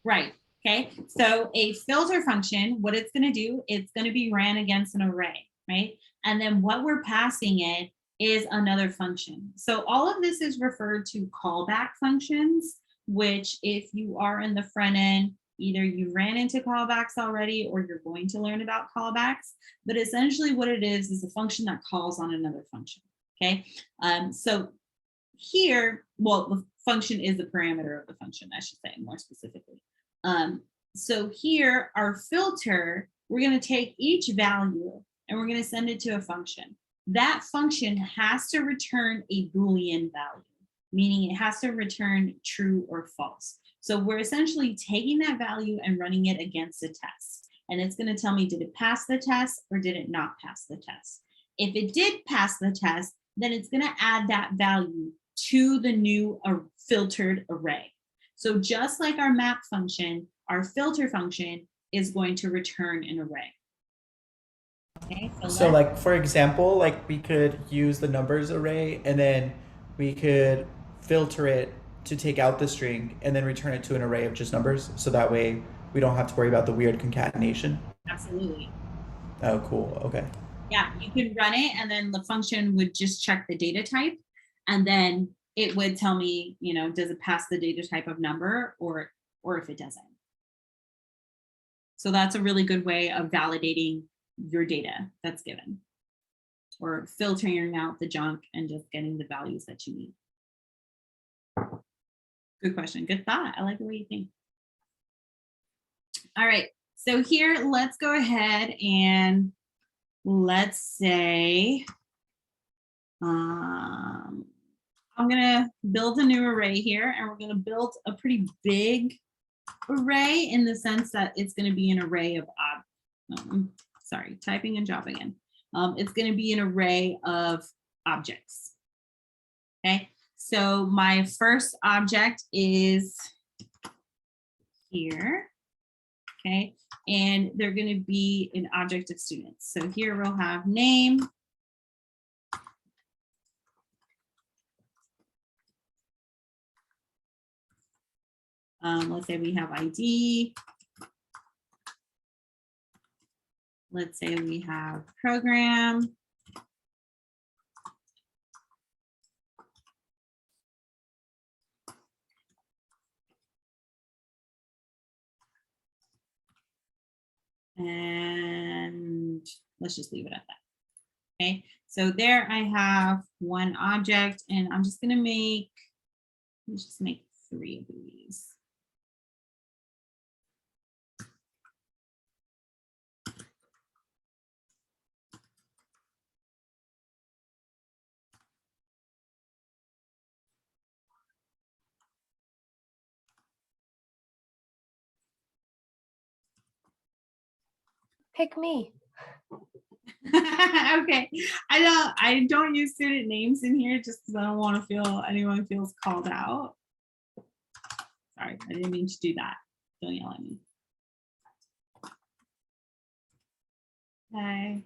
Right. Okay. So a filter function, what it's going to do, it's going to be ran against an array, right? And then what we're passing it is another function. So all of this is referred to callback functions, which if you are in the front end, either you ran into callbacks already or you're going to learn about callbacks. But essentially what it is a function that calls on another function. Okay. So here, well, the function is the parameter of the function, I should say more specifically. So here, our filter, we're going to take each value and we're going to send it to a function. That function has to return a Boolean value, meaning it has to return true or false. So we're essentially taking that value and running it against a test. And it's going to tell me, did it pass the test or did it not pass the test? If it did pass the test, then it's going to add that value to the new filtered array. So just like our map function, our filter function is going to return an array. Okay, So like, for example, like we could use the numbers array and then we could filter it to take out the string and then return it to an array of just numbers. So that way we don't have to worry about the weird concatenation. Absolutely. Oh, cool. Okay. Yeah, you can run it and then the function would just check the data type and then it would tell me, you know, does it pass the data type of number or if it doesn't. So that's a really good way of validating your data that's given or filtering out the junk and just getting the values that you need. Good question. Good thought. I like the way you think. All right. So here, let's go ahead and let's say, I'm going to build a new array here and we're going to build a pretty big array in the sense that it's going to be an array of, sorry, typing in Java again. It's going to be an array of objects. Okay, so my first object is here. Okay, and they're going to be an object of students. So here we'll have name. Let's say we have ID. Let's say we have program. And let's just leave it at that. Okay, so there I have one object and I'm just gonna make, let's just make 3 of these. Pick me. Okay, I don't use student names in here just because I don't want to feel anyone feels called out. Sorry, I didn't mean to do that. Don't yell at me. Okay.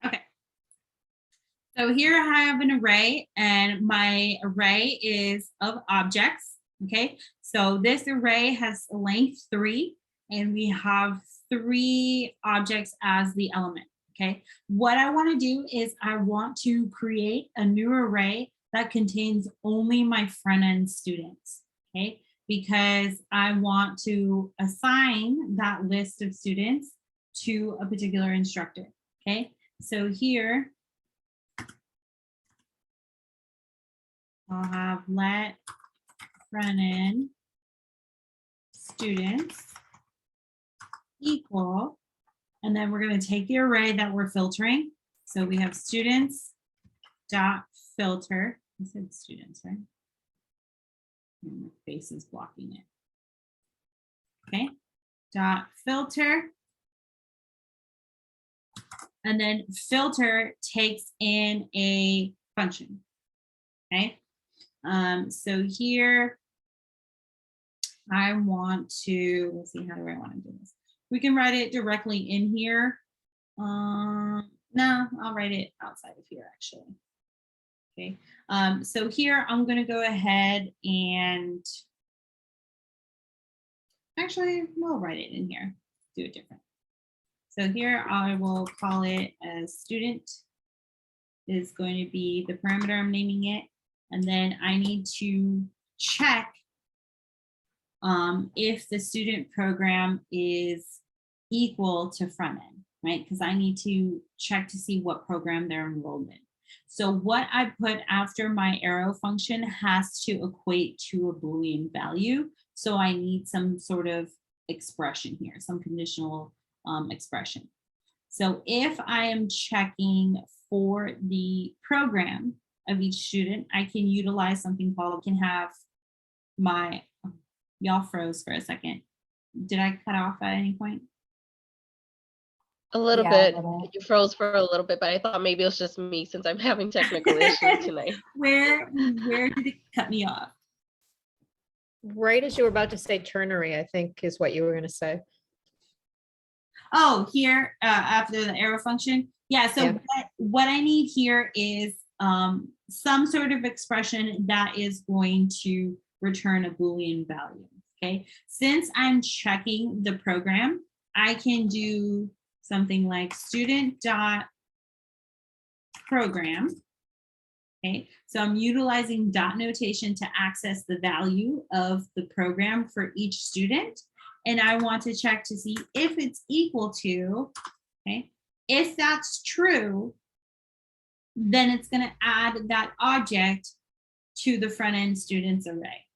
Okay. So here I have an array and my array is of objects. Okay, so this array has length 3 and we have 3 objects as the element. Okay, what I want to do is I want to create a new array that contains only my front end students. Okay, because I want to assign that list of students to a particular instructor. Okay, so here I'll have let front end students equal, and then we're going to take the array that we're filtering. So we have students dot filter. I said students, right? And the face is blocking it. Okay, dot filter. And then filter takes in a function. Okay, so here I want to, let's see, how do I want to do this? We can write it directly in here. No, I'll write it outside of here actually. Okay, so here I'm going to go ahead and actually we'll write it in here, do it different. So here I will call it a student is going to be the parameter I'm naming it. And then I need to check if the student program is equal to front end, right? Because I need to check to see what program they're enrolled in. So what I put after my arrow function has to equate to a Boolean value. So I need some sort of expression here, some conditional expression. So if I am checking for the program of each student, I can utilize something called, I can have my, y'all froze for a second. Did I cut off at any point? A little Yeah, a bit. little. You froze for a little bit, but I thought maybe it was just me since I'm having technical issues tonight. Where did it cut me off? Right as you were about to say ternary, I think is what you were going to say. Oh, here after the arrow function. Yeah, so Yeah. what I need here is some sort of expression that is going to return a Boolean value. Okay, since I'm checking the program, I can do something like student dot program. Okay, so I'm utilizing dot notation to access the value of the program for each student. And I want to check to see if it's equal to, okay, if that's true, then it's going to add that object to the front end students array.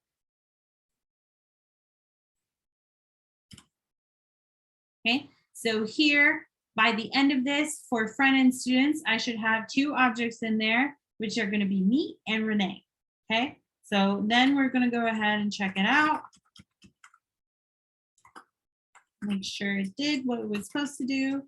Okay, so here by the end of this for front end students, I should have two objects in there, which are going to be me and Renee. Okay, so then we're going to go ahead and check it out. Make sure it did what it was supposed to do.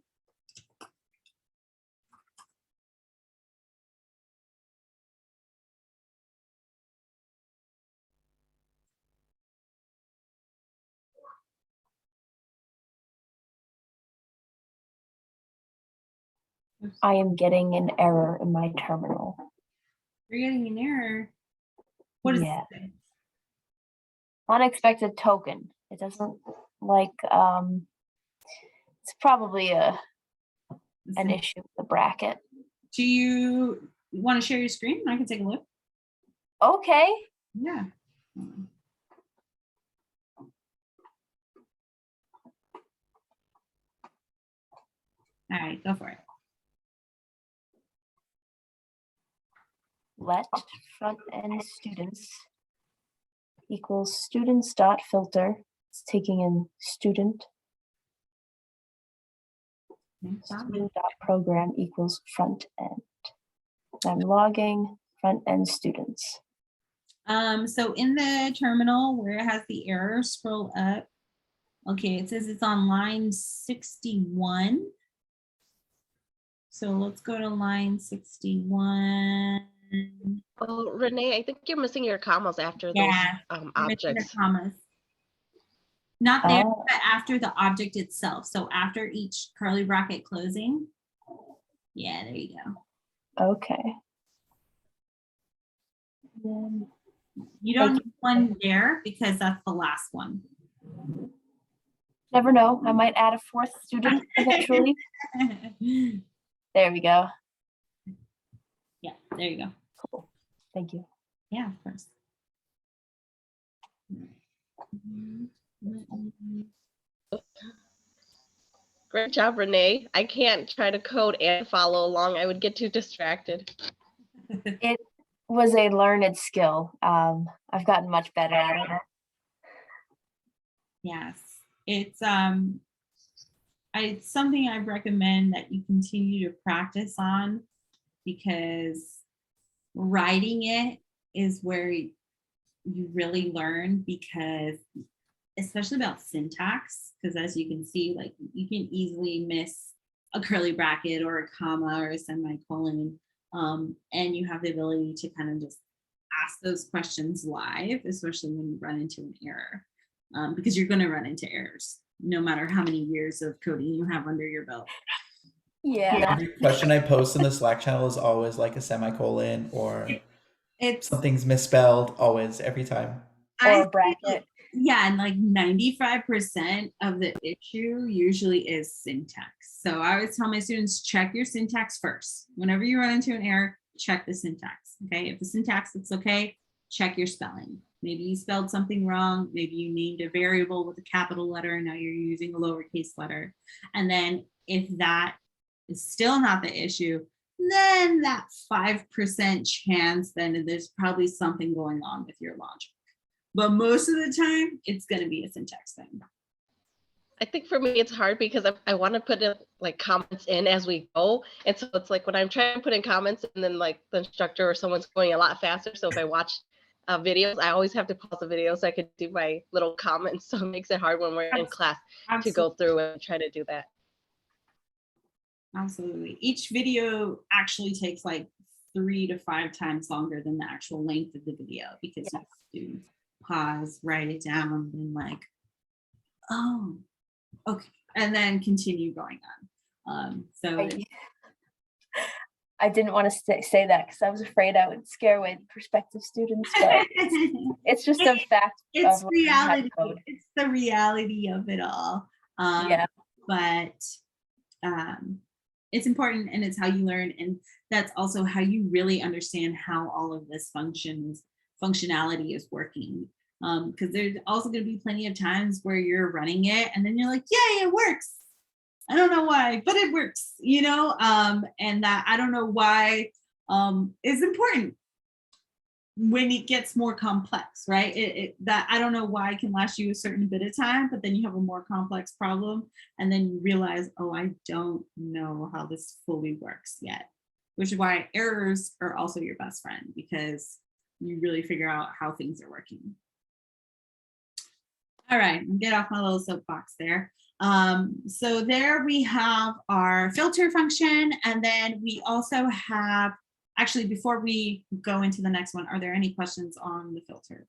I am getting an error in my terminal. You're getting an error. What is Yeah. it? Unexpected token. It doesn't like, it's probably an issue with the bracket. Do you want to share your screen? I can take a look. Okay. Yeah. All right, go for it. Let front end students equals students dot filter. It's taking in student. Student dot program equals front end. I'm logging front end students. So in the terminal where it has the error, scroll up. Okay, it says it's on line 61. So let's go to line 61. Oh, Renee, I think you're missing your commas after Yeah, those Missing the objects. commas. Not there, Oh. but after the object itself. So after each curly bracket closing. Yeah, there you go. Okay. Then You don't need one there because that's the last one. never know. I might add a fourth student eventually. There we go. Yeah, there you go. Cool. Thank you. Yeah, of course. Great job, Renee. I can't try to code and follow along. I would get too distracted. It was a learned skill. I've gotten much better at it. Yes, it's something I recommend that you continue to practice on because writing it is where you really learn, because especially about syntax, because as you can see, like you can easily miss a curly bracket or a comma or a semicolon, and you have the ability to kind of just ask those questions live, especially when you run into an error, because you're going to run into errors no matter how many years of coding you have under your belt. Yeah. Every question I post in the Slack channel is always like a semicolon or It's something's misspelled, always, every time. Or I a bracket. Yeah, and like 95% of the issue usually is syntax. So I always tell my students, check your syntax first. Whenever you run into an error, check the syntax. Okay, if the syntax looks okay, check your spelling. Maybe you spelled something wrong. Maybe you named a variable with a capital letter and now you're using a lowercase letter. And then if that is still not the issue, then that 5% chance, then there's probably something going on with your logic. But most of the time, it's going to be a syntax thing. I think for me, it's hard because I want to put in like comments in as we go. And so it's like when I'm trying to put in comments and then like the instructor or someone's going a lot faster. So if I watch videos, I always have to pause the video so I could do my little comments. So it makes it hard when we're in class to go through and try to do that. Absolutely. Each video actually takes like 3 to 5 times longer than the actual length of the video, because you have to pause, write it down, and like, oh, okay, and then continue going on. I didn't want to say that because I was afraid I would scare away the prospective students, but it's just a fact. It's of reality. It's the reality of it all. Yeah. But it's important, and it's how you learn, and that's also how you really understand how all of this functionality is working. Because there's also going to be plenty of times where you're running it and then you're like, yay, it works. I don't know why, but it works, you know, and that I don't know why is important when it gets more complex, right? That I don't know why it can last you a certain bit of time, but then you have a more complex problem and then you realize, oh, I don't know how this fully works yet, which is why errors are also your best friend, because you really figure out how things are working. All right, I'll get off my little soapbox there. So there we have our filter function, and then we also have, actually, before we go into the next one, are there any questions on the filter?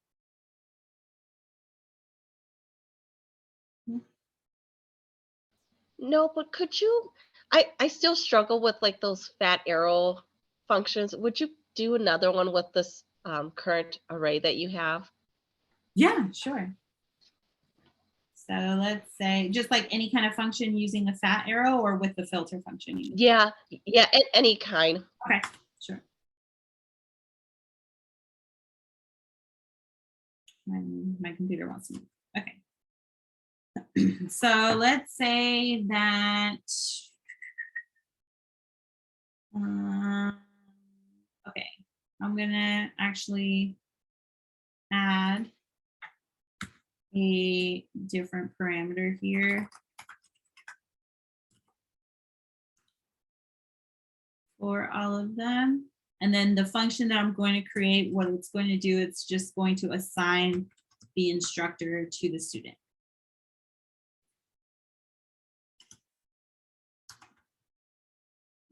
No, but could you, I still struggle with like those fat arrow functions. Would you do another one with this current array that you have? Yeah, sure. So let's say just like any kind of function using a fat arrow, or with the filter function? Yeah, any kind. Okay, sure. My computer wants to move. Okay. So let's say that, okay, I'm gonna actually add a different parameter here for all of them. And then the function that I'm going to create, what it's going to do, it's just going to assign the instructor to the student.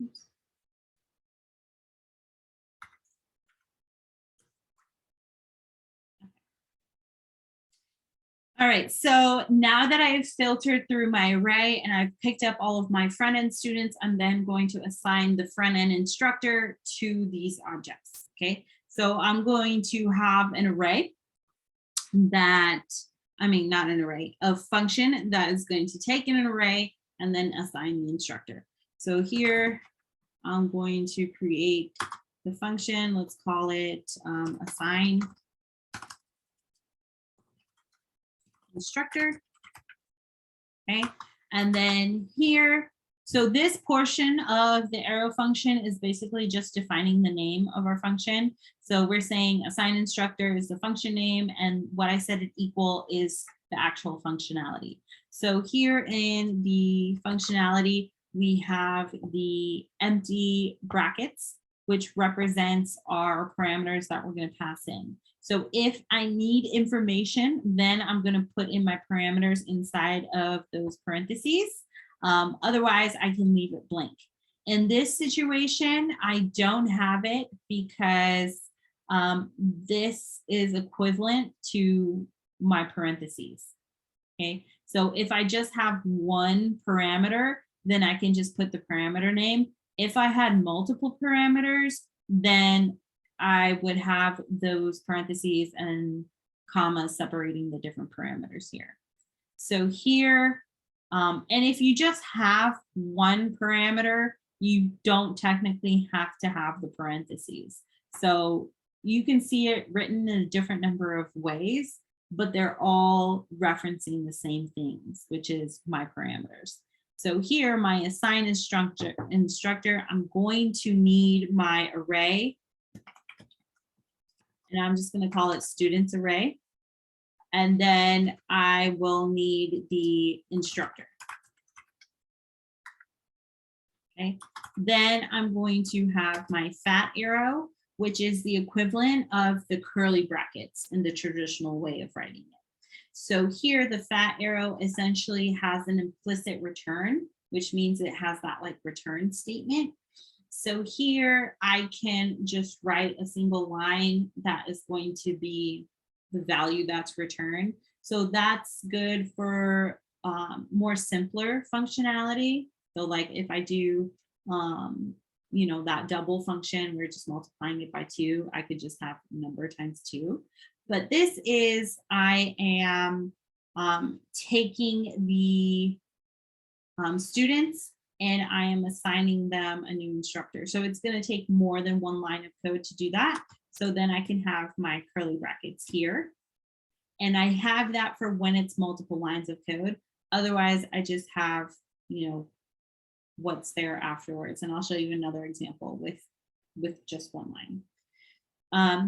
Oops. All right, so now that I have filtered through my array and I've picked up all of my front-end students, I'm then going to assign the front-end instructor to these objects, okay? So I'm going to have an array that, not an array, a function that is going to take in an array and then assign the instructor. So here, I'm going to create the function, let's call it assign instructor, okay? And then here, so this portion of the arrow function is basically just defining the name of our function. So we're saying assign instructor is the function name, and what I set it equal is the actual functionality. So here in the functionality, we have the empty brackets which represents our parameters that we're going to pass in. So if I need information, then I'm going to put in my parameters inside of those parentheses. Otherwise, I can leave it blank. In this situation, I don't have it because this is equivalent to my parentheses. Okay, so if I just have one parameter, then I can just put the parameter name. If I had multiple parameters, then I would have those parentheses and commas separating the different parameters here. So here, and if you just have one parameter, you don't technically have to have the parentheses. So you can see it written in a different number of ways, but they're all referencing the same things, which is my parameters. So here, my assign instructor, I'm going to need my array. And I'm just going to call it students array. And then I will need the instructor. Okay, then I'm going to have my fat arrow, which is the equivalent of the curly brackets in the traditional way of writing it. So here the fat arrow essentially has an implicit return, which means it has that like return statement. So here I can just write a single line that is going to be the value that's returned. So that's good for more simpler functionality. So like if I do, you know, that double function, we're just multiplying it by 2, I could just have number times 2. But this is, I am taking the students and I am assigning them a new instructor. So it's going to take more than one line of code to do that. So then I can have my curly brackets here. And I have that for when it's multiple lines of code. Otherwise, I just have, you know, what's there afterwards. And I'll show you another example with just one line.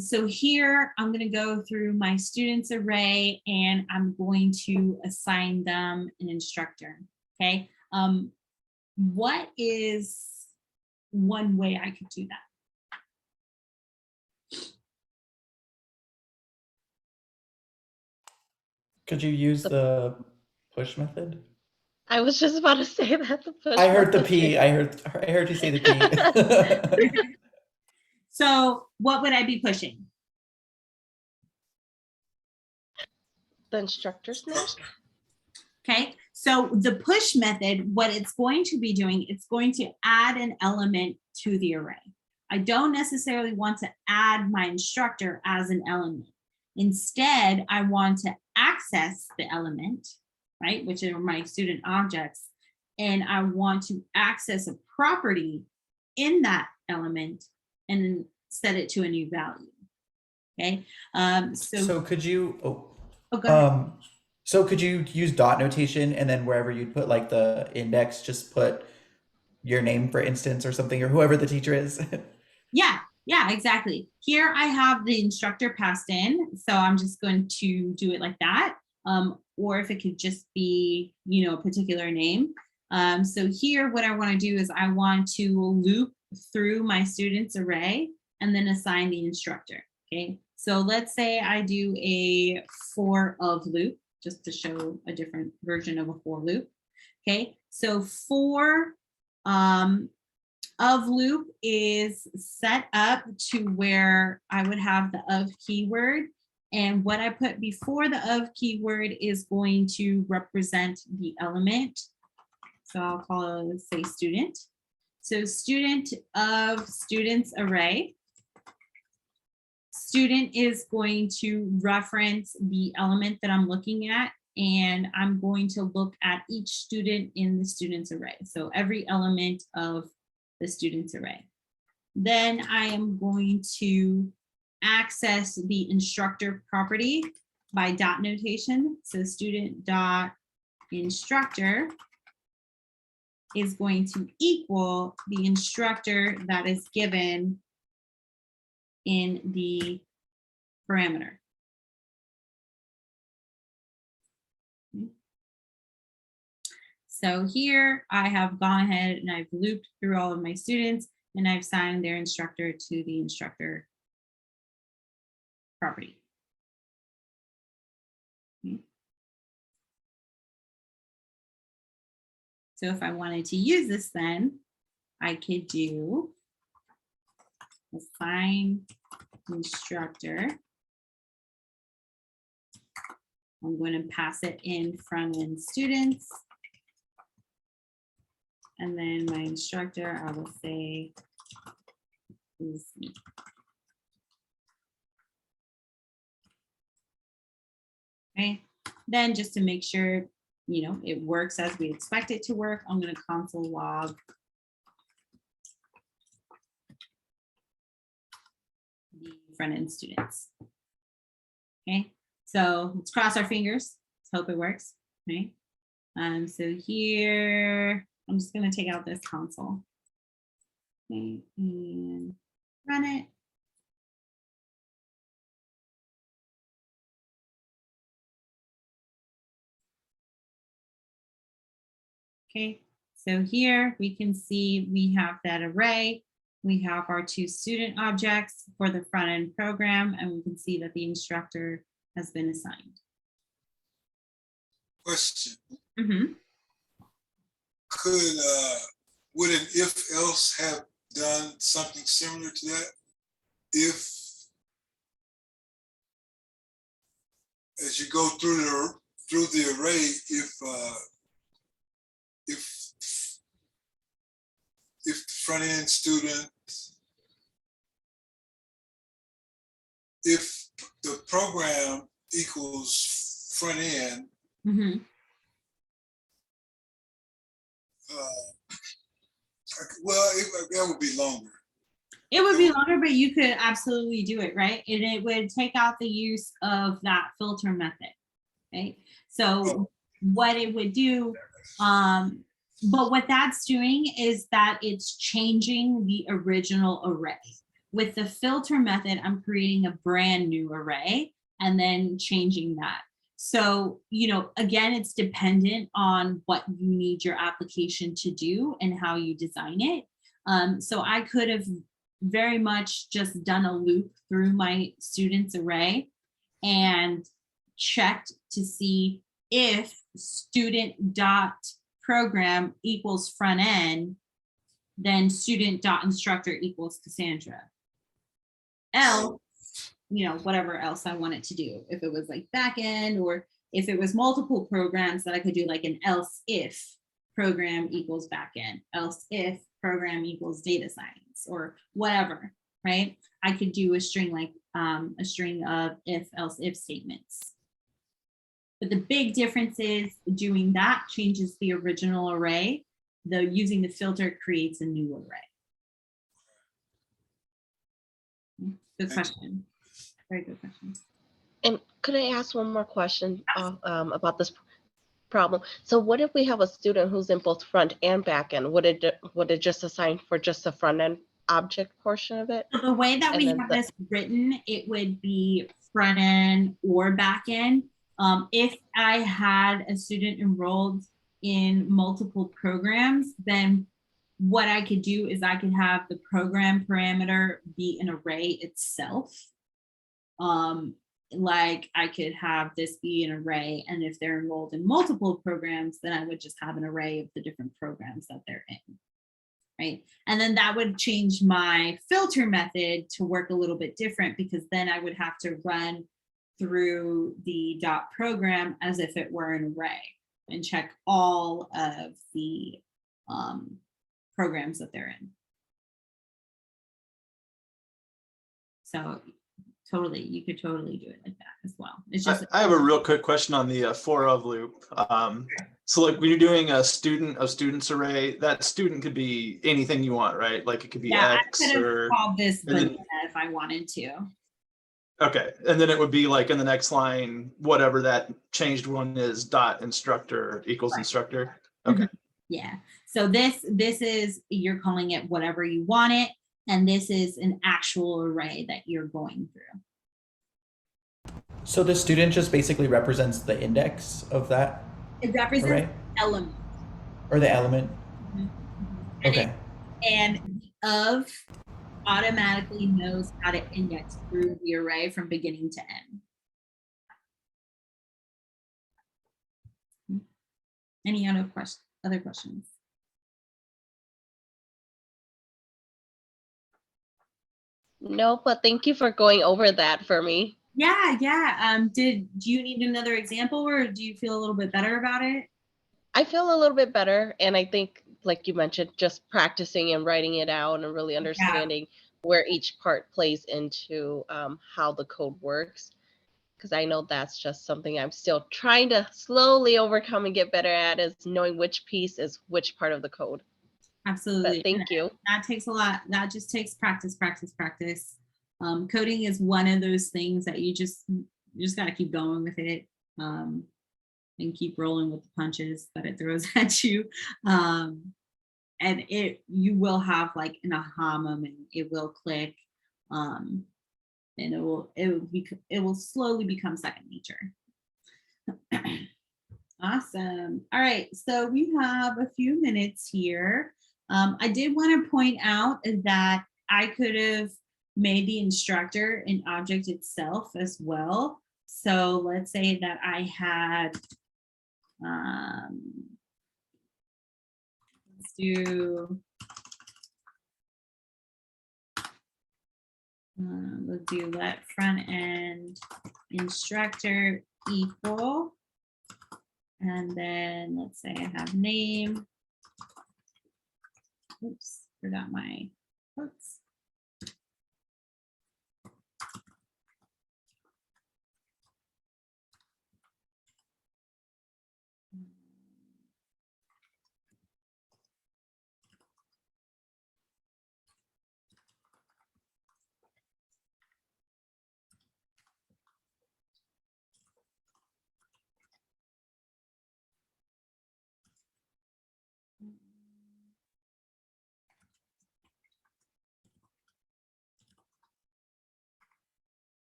So here I'm going to go through my students array and I'm going to assign them an instructor. Okay. What is one way I could do that? Could you use the push method? I was just about to say that. The push I heard the method. P. I heard you say the P. So what would I be pushing? The instructor's name. Okay, so the push method, what it's going to be doing, it's going to add an element to the array. I don't necessarily want to add my instructor as an element. Instead, I want to access the element, right, which are my student objects, and I want to access a property in that element and then set it to a new value. Okay, So could you? Oh, go ahead. So could you use dot notation and then wherever you put like the index, just put your name, for instance, or something, or whoever the teacher is? Yeah, exactly. Here I have the instructor passed in, so I'm just going to do it like that. Or if it could just be, you know, a particular name. So here what I want to do is I want to loop through my students array and then assign the instructor. Okay, so let's say I do a for of loop, just to show a different version of a for loop. Okay, so for of loop is set up to where I would have the of keyword, and what I put before the of keyword is going to represent the element. So I'll call it, say, student. So student of students array. Student is going to reference the element that I'm looking at, and I'm going to look at each student in the students array. So every element of the students array. Then I am going to access the instructor property by dot notation. So student dot instructor is going to equal the instructor that is given in the parameter. So here I have gone ahead and I've looped through all of my students. And I've signed their instructor to the instructor property. Okay. So if I wanted to use this, then I could do assign instructor. I'm going to pass it in front end students. And then my instructor, I will say is me. Okay, then just to make sure, you know, it works as we expect it to work, I'm going to console log the front end students. Okay, so let's cross our fingers. Let's hope it works. Okay, so here I'm just going to take out this console. Okay, and run it. Okay, so here we can see we have that array. We have our two student objects for the front end program, and we can see that the instructor has been assigned. Question. Mm-hmm. Could, would an if else have done something similar to that? If, as you go through the array, if the front end student, if the program equals front end, Mm-hmm. well, that would be longer. It would be longer, but you could absolutely do it, right? And it would take out the use of that filter method, right? So what it would do, but what that's doing is that it's changing the original array. With the filter method, I'm creating a brand new array and then changing that. So, you know, again, it's dependent on what you need your application to do and how you design it. So I could have very much just done a loop through my students array and checked to see if student dot program equals front end, then student dot instructor equals Cassandra. Else, you know, whatever else I wanted to do. If it was like back end, or if it was multiple programs, that I could do like an else if program equals back end, else if program equals data science, or whatever, right? I could do a string like a string of if else if statements. But the big difference is doing that changes the original array. Using the filter creates a new array. Good question. Very good question. And could I ask one more question about this problem? So what if we have a student who's in both front and back end? Would it just assign for just the front end object portion of it? So the way that we have this written, it would be front end or back end. If I had a student enrolled in multiple programs, then what I could do is I could have the program parameter be an array itself. Like I could have this be an array, and if they're enrolled in multiple programs, then I would just have an array of the different programs that they're in, right? And then that would change my filter method to work a little bit different, because then I would have to run through the dot program as if it were an array and check all of the programs that they're in. So totally, you could totally do it like that as well. It's just I have a real quick question on the for of loop. So like when you're doing a student of students array, that student could be anything you want, right? Like it could be X, I could have or called this and then- banana if I wanted to. Okay, and then it would be like in the next line, whatever that changed one is, dot instructor equals Right. instructor. Okay. Yeah. So this is, you're calling it whatever you want it, and this is an actual array that you're going through. So the student just basically represents the index of that It represents array, element. or the element. Mhm. Okay. And the of automatically knows how to index through the array from beginning to end. Any other questions? No, but thank you for going over that for me. Yeah. Do you need another example, or do you feel a little bit better about it? I feel a little bit better, and I think, like you mentioned, just practicing and writing it out and really understanding where each part plays into how the code works. Because I know that's just something I'm still trying to slowly overcome and get better at, is knowing which piece is which part of the code. Absolutely. But thank you. That takes a lot. That just takes practice. Coding is one of those things that you just got to keep going with it, and keep rolling with the punches that it throws at you. And you will have like an aha moment. It will click, and it will slowly become second nature. Awesome. All right, so we have a few minutes here. I did want to point out that I could have made the instructor an object itself as well. So let's say that I had, let's do let front end instructor equal, and then let's say I have name. Oops, forgot my quotes.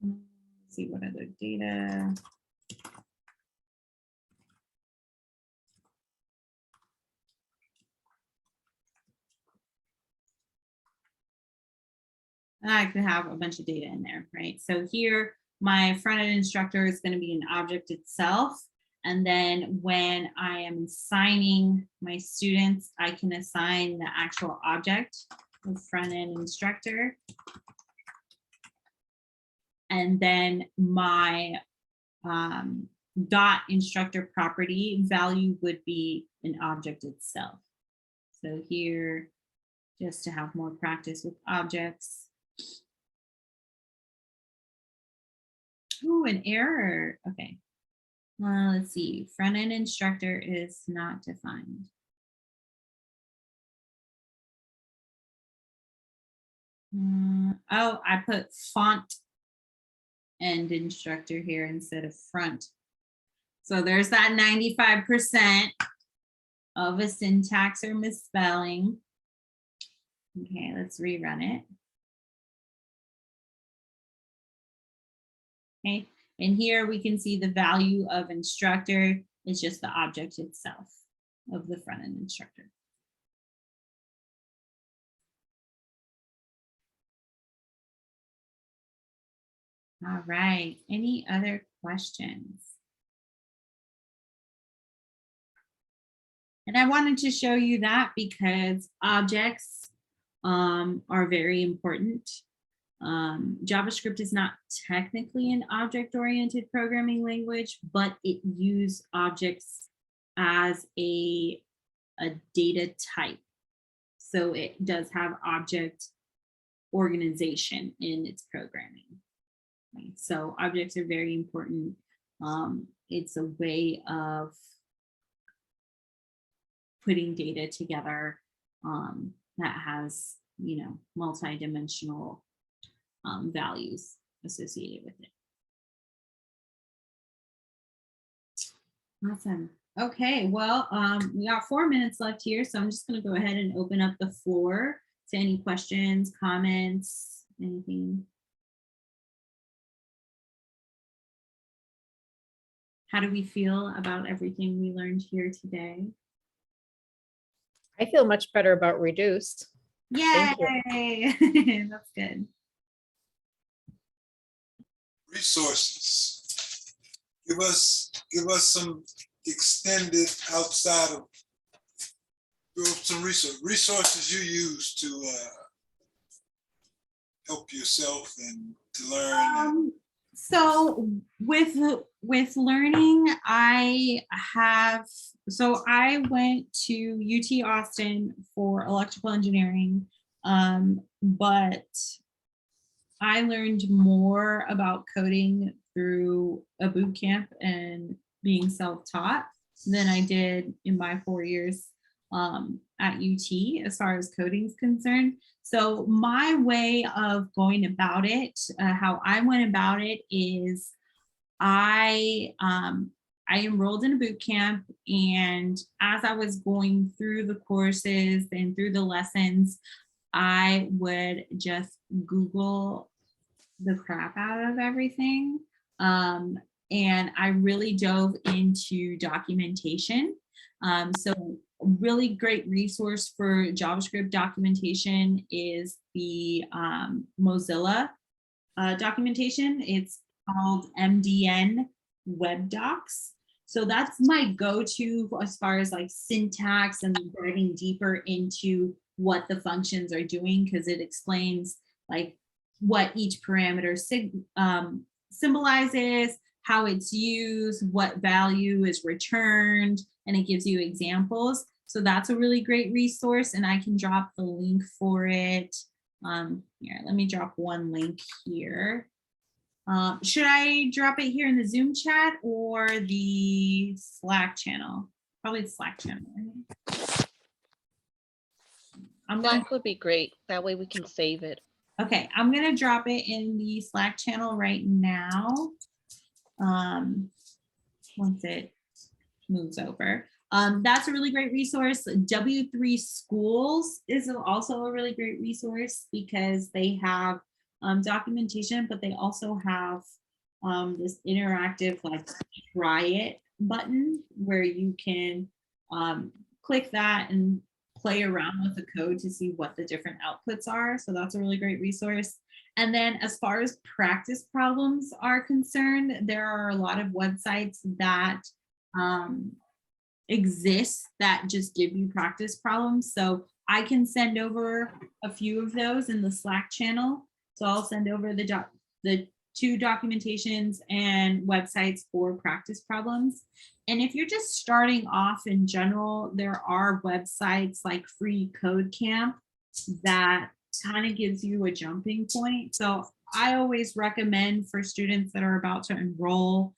Let's see what other data. I could have a bunch of data in there, right? So here, my front-end instructor is going to be an object itself. And then when I am assigning my students, I can assign the actual object of front-end instructor. And then my dot instructor property value would be an object itself. So here, just to have more practice with objects. Oh, an error. Okay. Let's see. Front-end instructor is not defined. Oh, I put font end instructor here instead of front. So there's that 95% of a syntax or misspelling. Okay, let's rerun it. Okay, and here we can see the value of instructor is just the object itself of the front end instructor. All right, any other questions? And I wanted to show you that because objects are very important. JavaScript is not technically an object-oriented programming language, but it uses objects as a data type. So it does have object organization in its programming. Right? So objects are very important. It's a way of putting data together that has, multi-dimensional values associated with it. Awesome. Okay, well, we got 4 minutes left here, so I'm just going to go ahead and open up the floor to any questions, comments, anything. How do we feel about everything we learned here today? I feel much better about reduced. Thank Yay! That's good. Resources. Give us some extended outside of some resources you use to help yourself and to learn. So with learning, I went to UT Austin for electrical engineering, but I learned more about coding through a boot camp and being self-taught than I did in my 4 years at UT as far as coding is concerned. So my way of going about it, how I went about it is I enrolled in a boot camp, and as I was going through the courses and through the lessons, I would just Google the crap out of everything. And I really dove into documentation. So a really great resource for JavaScript documentation is the Mozilla documentation. It's called MDN Web Docs. So that's my go-to as far as like syntax and diving deeper into what the functions are doing, because it explains like what each parameter symbolizes, how it's used, what value is returned, and it gives you examples. So that's a really great resource, and I can drop the link for it. Here, let me drop one link here. Should I drop it here in the Zoom chat or the Slack channel? Probably the Slack channel. Right? That would be great. That way we can save it. Okay, I'm gonna drop it in the Slack channel right now. Once it moves over. That's a really great resource. W3 Schools is also a really great resource because they have documentation, but they also have this interactive like try it button where you can click that and play around with the code to see what the different outputs are. So that's a really great resource. And then as far as practice problems are concerned, there are a lot of websites that exist that just give you practice problems. So I can send over a few of those in the Slack channel. So I'll send over the two documentations and websites for practice problems. And if you're just starting off in general, there are websites like Free Code Camp that kind of gives you a jumping point. So I always recommend for students that are about to enroll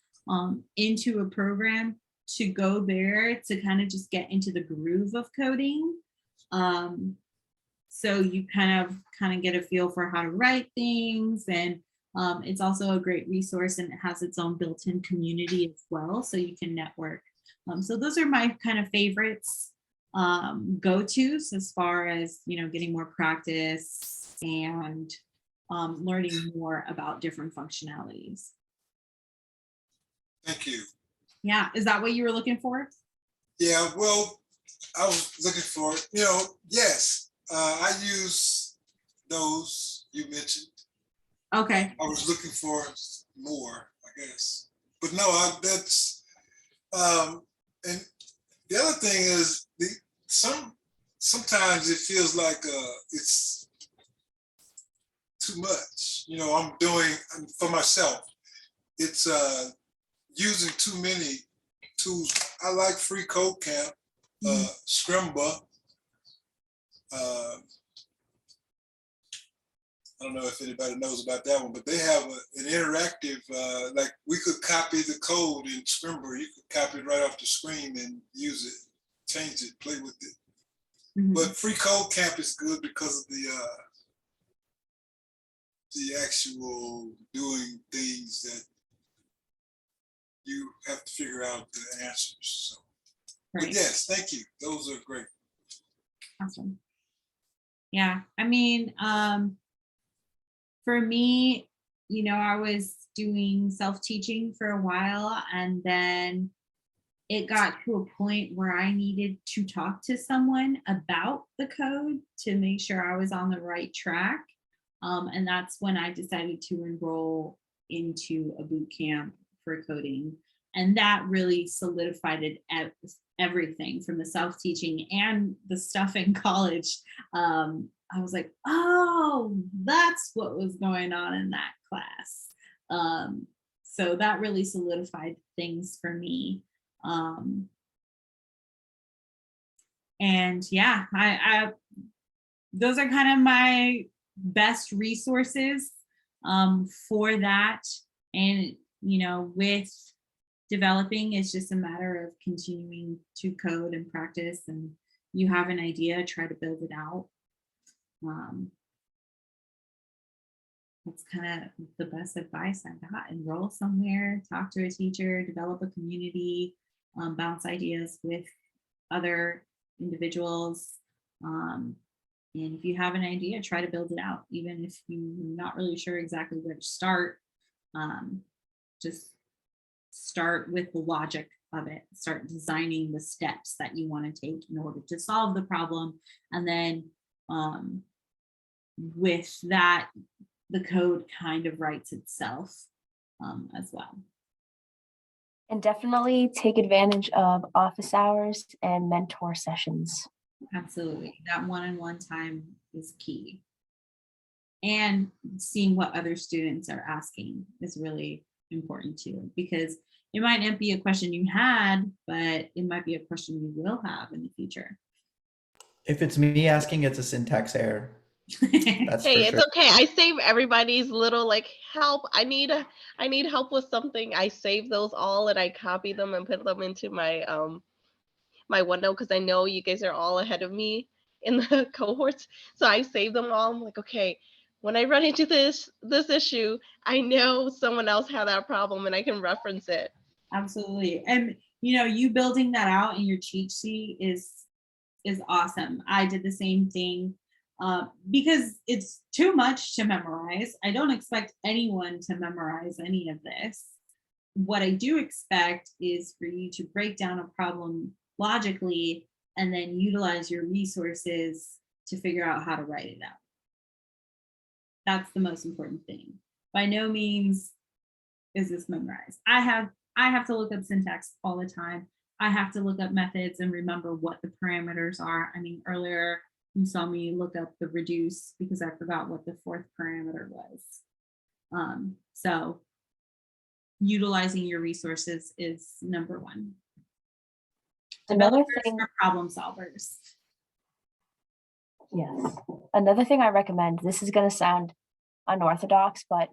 into a program to go there to kind of just get into the groove of coding. So you kind of get a feel for how to write things, and it's also a great resource, and it has its own built-in community as well, so you can network. So those are my kind of favorites, go-tos as far as getting more practice and learning more about different functionalities. Thank you. Yeah, is that what you were looking for? Yeah, well, I was looking for, yes, I use those you mentioned. Okay. I was looking for more, I guess. But no, that's, and the other thing is sometimes it feels like it's too much. I'm doing for myself. It's using too many tools. I like Free Code Camp, Scrimba. I don't know if anybody knows about that one, but they have an interactive, like we could copy the code in Scrimba. You could copy it right off the screen and use it, change it, play with it. But Free Code Camp is good because of the actual doing things that you have to figure out the answers. So, right. But yes, thank you. Those are great. Awesome. Yeah, I mean, for me, I was doing self-teaching for a while, and then it got to a point where I needed to talk to someone about the code to make sure I was on the right track. And that's when I decided to enroll into a boot camp for coding. And that really solidified it at everything from the self-teaching and the stuff in college. I was like, oh, that's what was going on in that class. So that really solidified things for me. And yeah, I those are kind of my best resources for that. And, you know, with developing, it's just a matter of continuing to code and practice, and you have an idea, try to build it out. That's kind of the best advice I got. Enroll somewhere, talk to a teacher, develop a community, bounce ideas with other individuals. And if you have an idea, try to build it out, even if you're not really sure exactly where to start. Just start with the logic of it. Start designing the steps that you want to take in order to solve the problem. And then with that, the code kind of writes itself as well. And definitely take advantage of office hours and mentor sessions. Absolutely. That one-on-one time is key. And seeing what other students are asking is really important too, because it might not be a question you had, but it might be a question you will have in the future. If it's me asking, it's a syntax error. That's Hey, for it's sure. okay. I save everybody's little like help. I need help with something. I save those all and I copy them and put them into my my OneNote because I know you guys are all ahead of me in the cohorts. So I save them all. I'm like, okay, when I run into this issue, I know someone else had that problem and I can reference it. Absolutely. And you know, you building that out in your cheat sheet is awesome. I did the same thing because it's too much to memorize. I don't expect anyone to memorize any of this. What I do expect is for you to break down a problem logically and then utilize your resources to figure out how to write it out. That's the most important thing. By no means is this memorized. I have to look up syntax all the time. I have to look up methods and remember what the parameters are. I mean, earlier you saw me look up the reduce because I forgot what the fourth parameter was. So utilizing your resources is number one. Another Developers thing, are problem solvers. yes. Another thing I recommend, this is going to sound unorthodox, but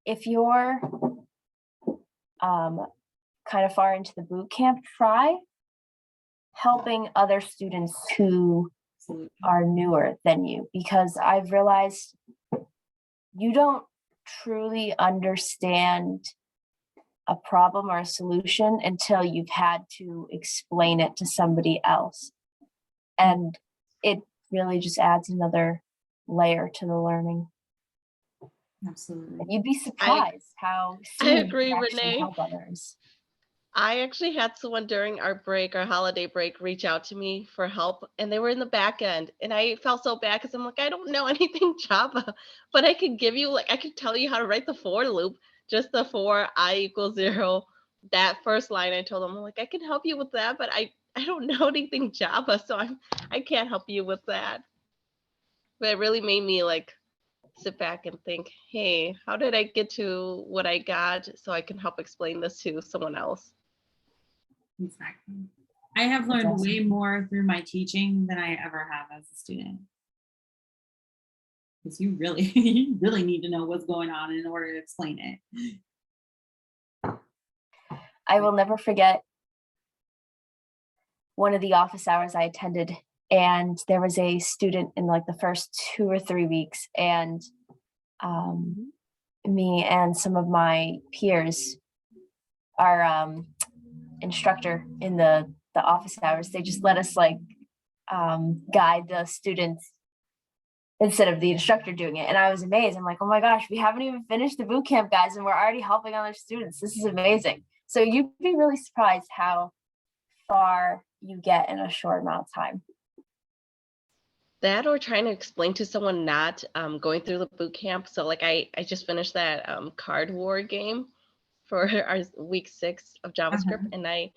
if you're kind of far into the boot camp, try helping other students who Absolutely. are newer than you, because I've realized you don't truly understand a problem or a solution until you've had to explain it to somebody else. And it really just adds another layer to the learning. Absolutely. And you'd be surprised how I soon you agree, can actually Renee. help others. I actually had someone during our holiday break, reach out to me for help, and they were in the back end. And I felt so bad because I'm like, I don't know anything Java, but I could give you, like, I could tell you how to write the for loop, just the for I = 0. That first line I told them, I'm like, I can help you with that, but I don't know anything Java, so I can't help you with that. But it really made me like sit back and think, hey, how did I get to what I got so I can help explain this to someone else? Exactly. I have learned way more through my teaching than I ever have as a student. Because you really need to know what's going on in order to explain it. I will never forget one of the office hours I attended, and there was a student in like the first 2 or 3 weeks, and me and some of my peers, our instructor in the office hours, they just let us like guide the students instead of the instructor doing it. And I was amazed. I'm like, oh my gosh, we haven't even finished the boot camp, guys, and we're already helping other students. This is amazing. So you'd be really surprised how far you get in a short amount of time. That or trying to explain to someone not going through the boot camp. So like I just finished that card war game for our week 6 of JavaScript, and I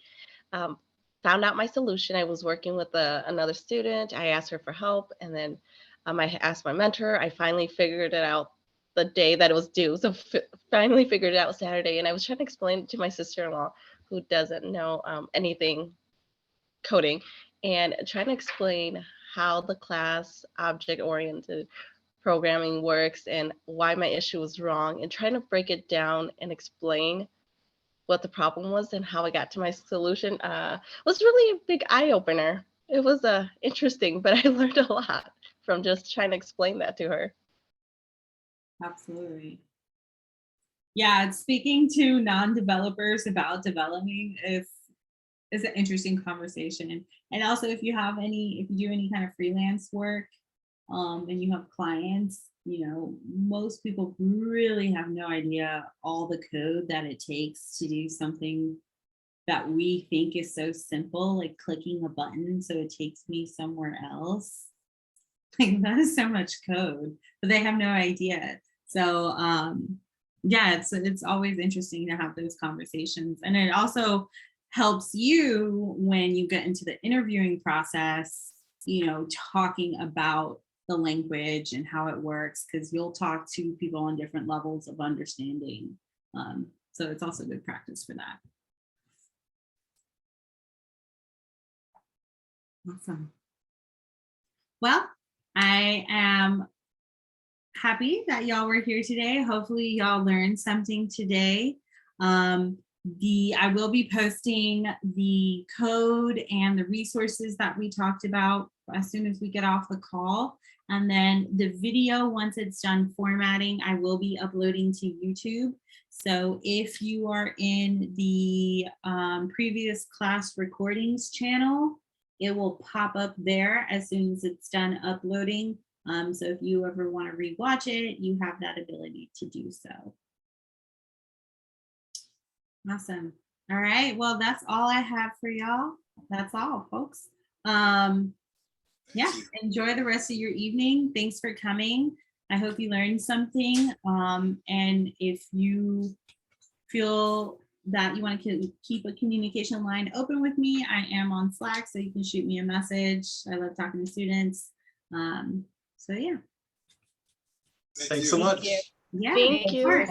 found out my solution. I was working with another student. I asked her for help, and then I asked my mentor. I finally figured it out the day that it was due. So finally figured it out Saturday, and I was trying to explain it to my sister-in-law who doesn't know anything coding, and trying to explain how the class object-oriented programming works and why my issue was wrong, and trying to break it down and explain what the problem was and how I got to my solution was really a big eye-opener. It was interesting, but I learned a lot from just trying to explain that to her. Absolutely. Yeah, speaking to non-developers about developing is an interesting conversation. And also if you do any kind of freelance work and you have clients, most people really have no idea all the code that it takes to do something that we think is so simple, like clicking a button so it takes me somewhere else. Like that is so much code, but they have no idea. So yeah, it's always interesting to have those conversations. And it also helps you when you get into the interviewing process, talking about the language and how it works, because you'll talk to people on different levels of understanding. So it's also good practice for that. Awesome. Well, I am happy that y'all were here today. Hopefully y'all learned something today. I will be posting the code and the resources that we talked about as soon as we get off the call. And then the video, once it's done formatting, I will be uploading to YouTube. So if you are in the previous class recordings channel, it will pop up there as soon as it's done uploading. So if you ever want to rewatch it, you have that ability to do so. Awesome. All right. Well, that's all I have for y'all. That's all, folks. Yeah, enjoy the rest of your evening. Thanks for coming. I hope you learned something. And if you feel that you want to keep a communication line open with me, I am on Slack, so you can shoot me a message. I love talking to students. So yeah. Thanks so much. Yeah. Thank you.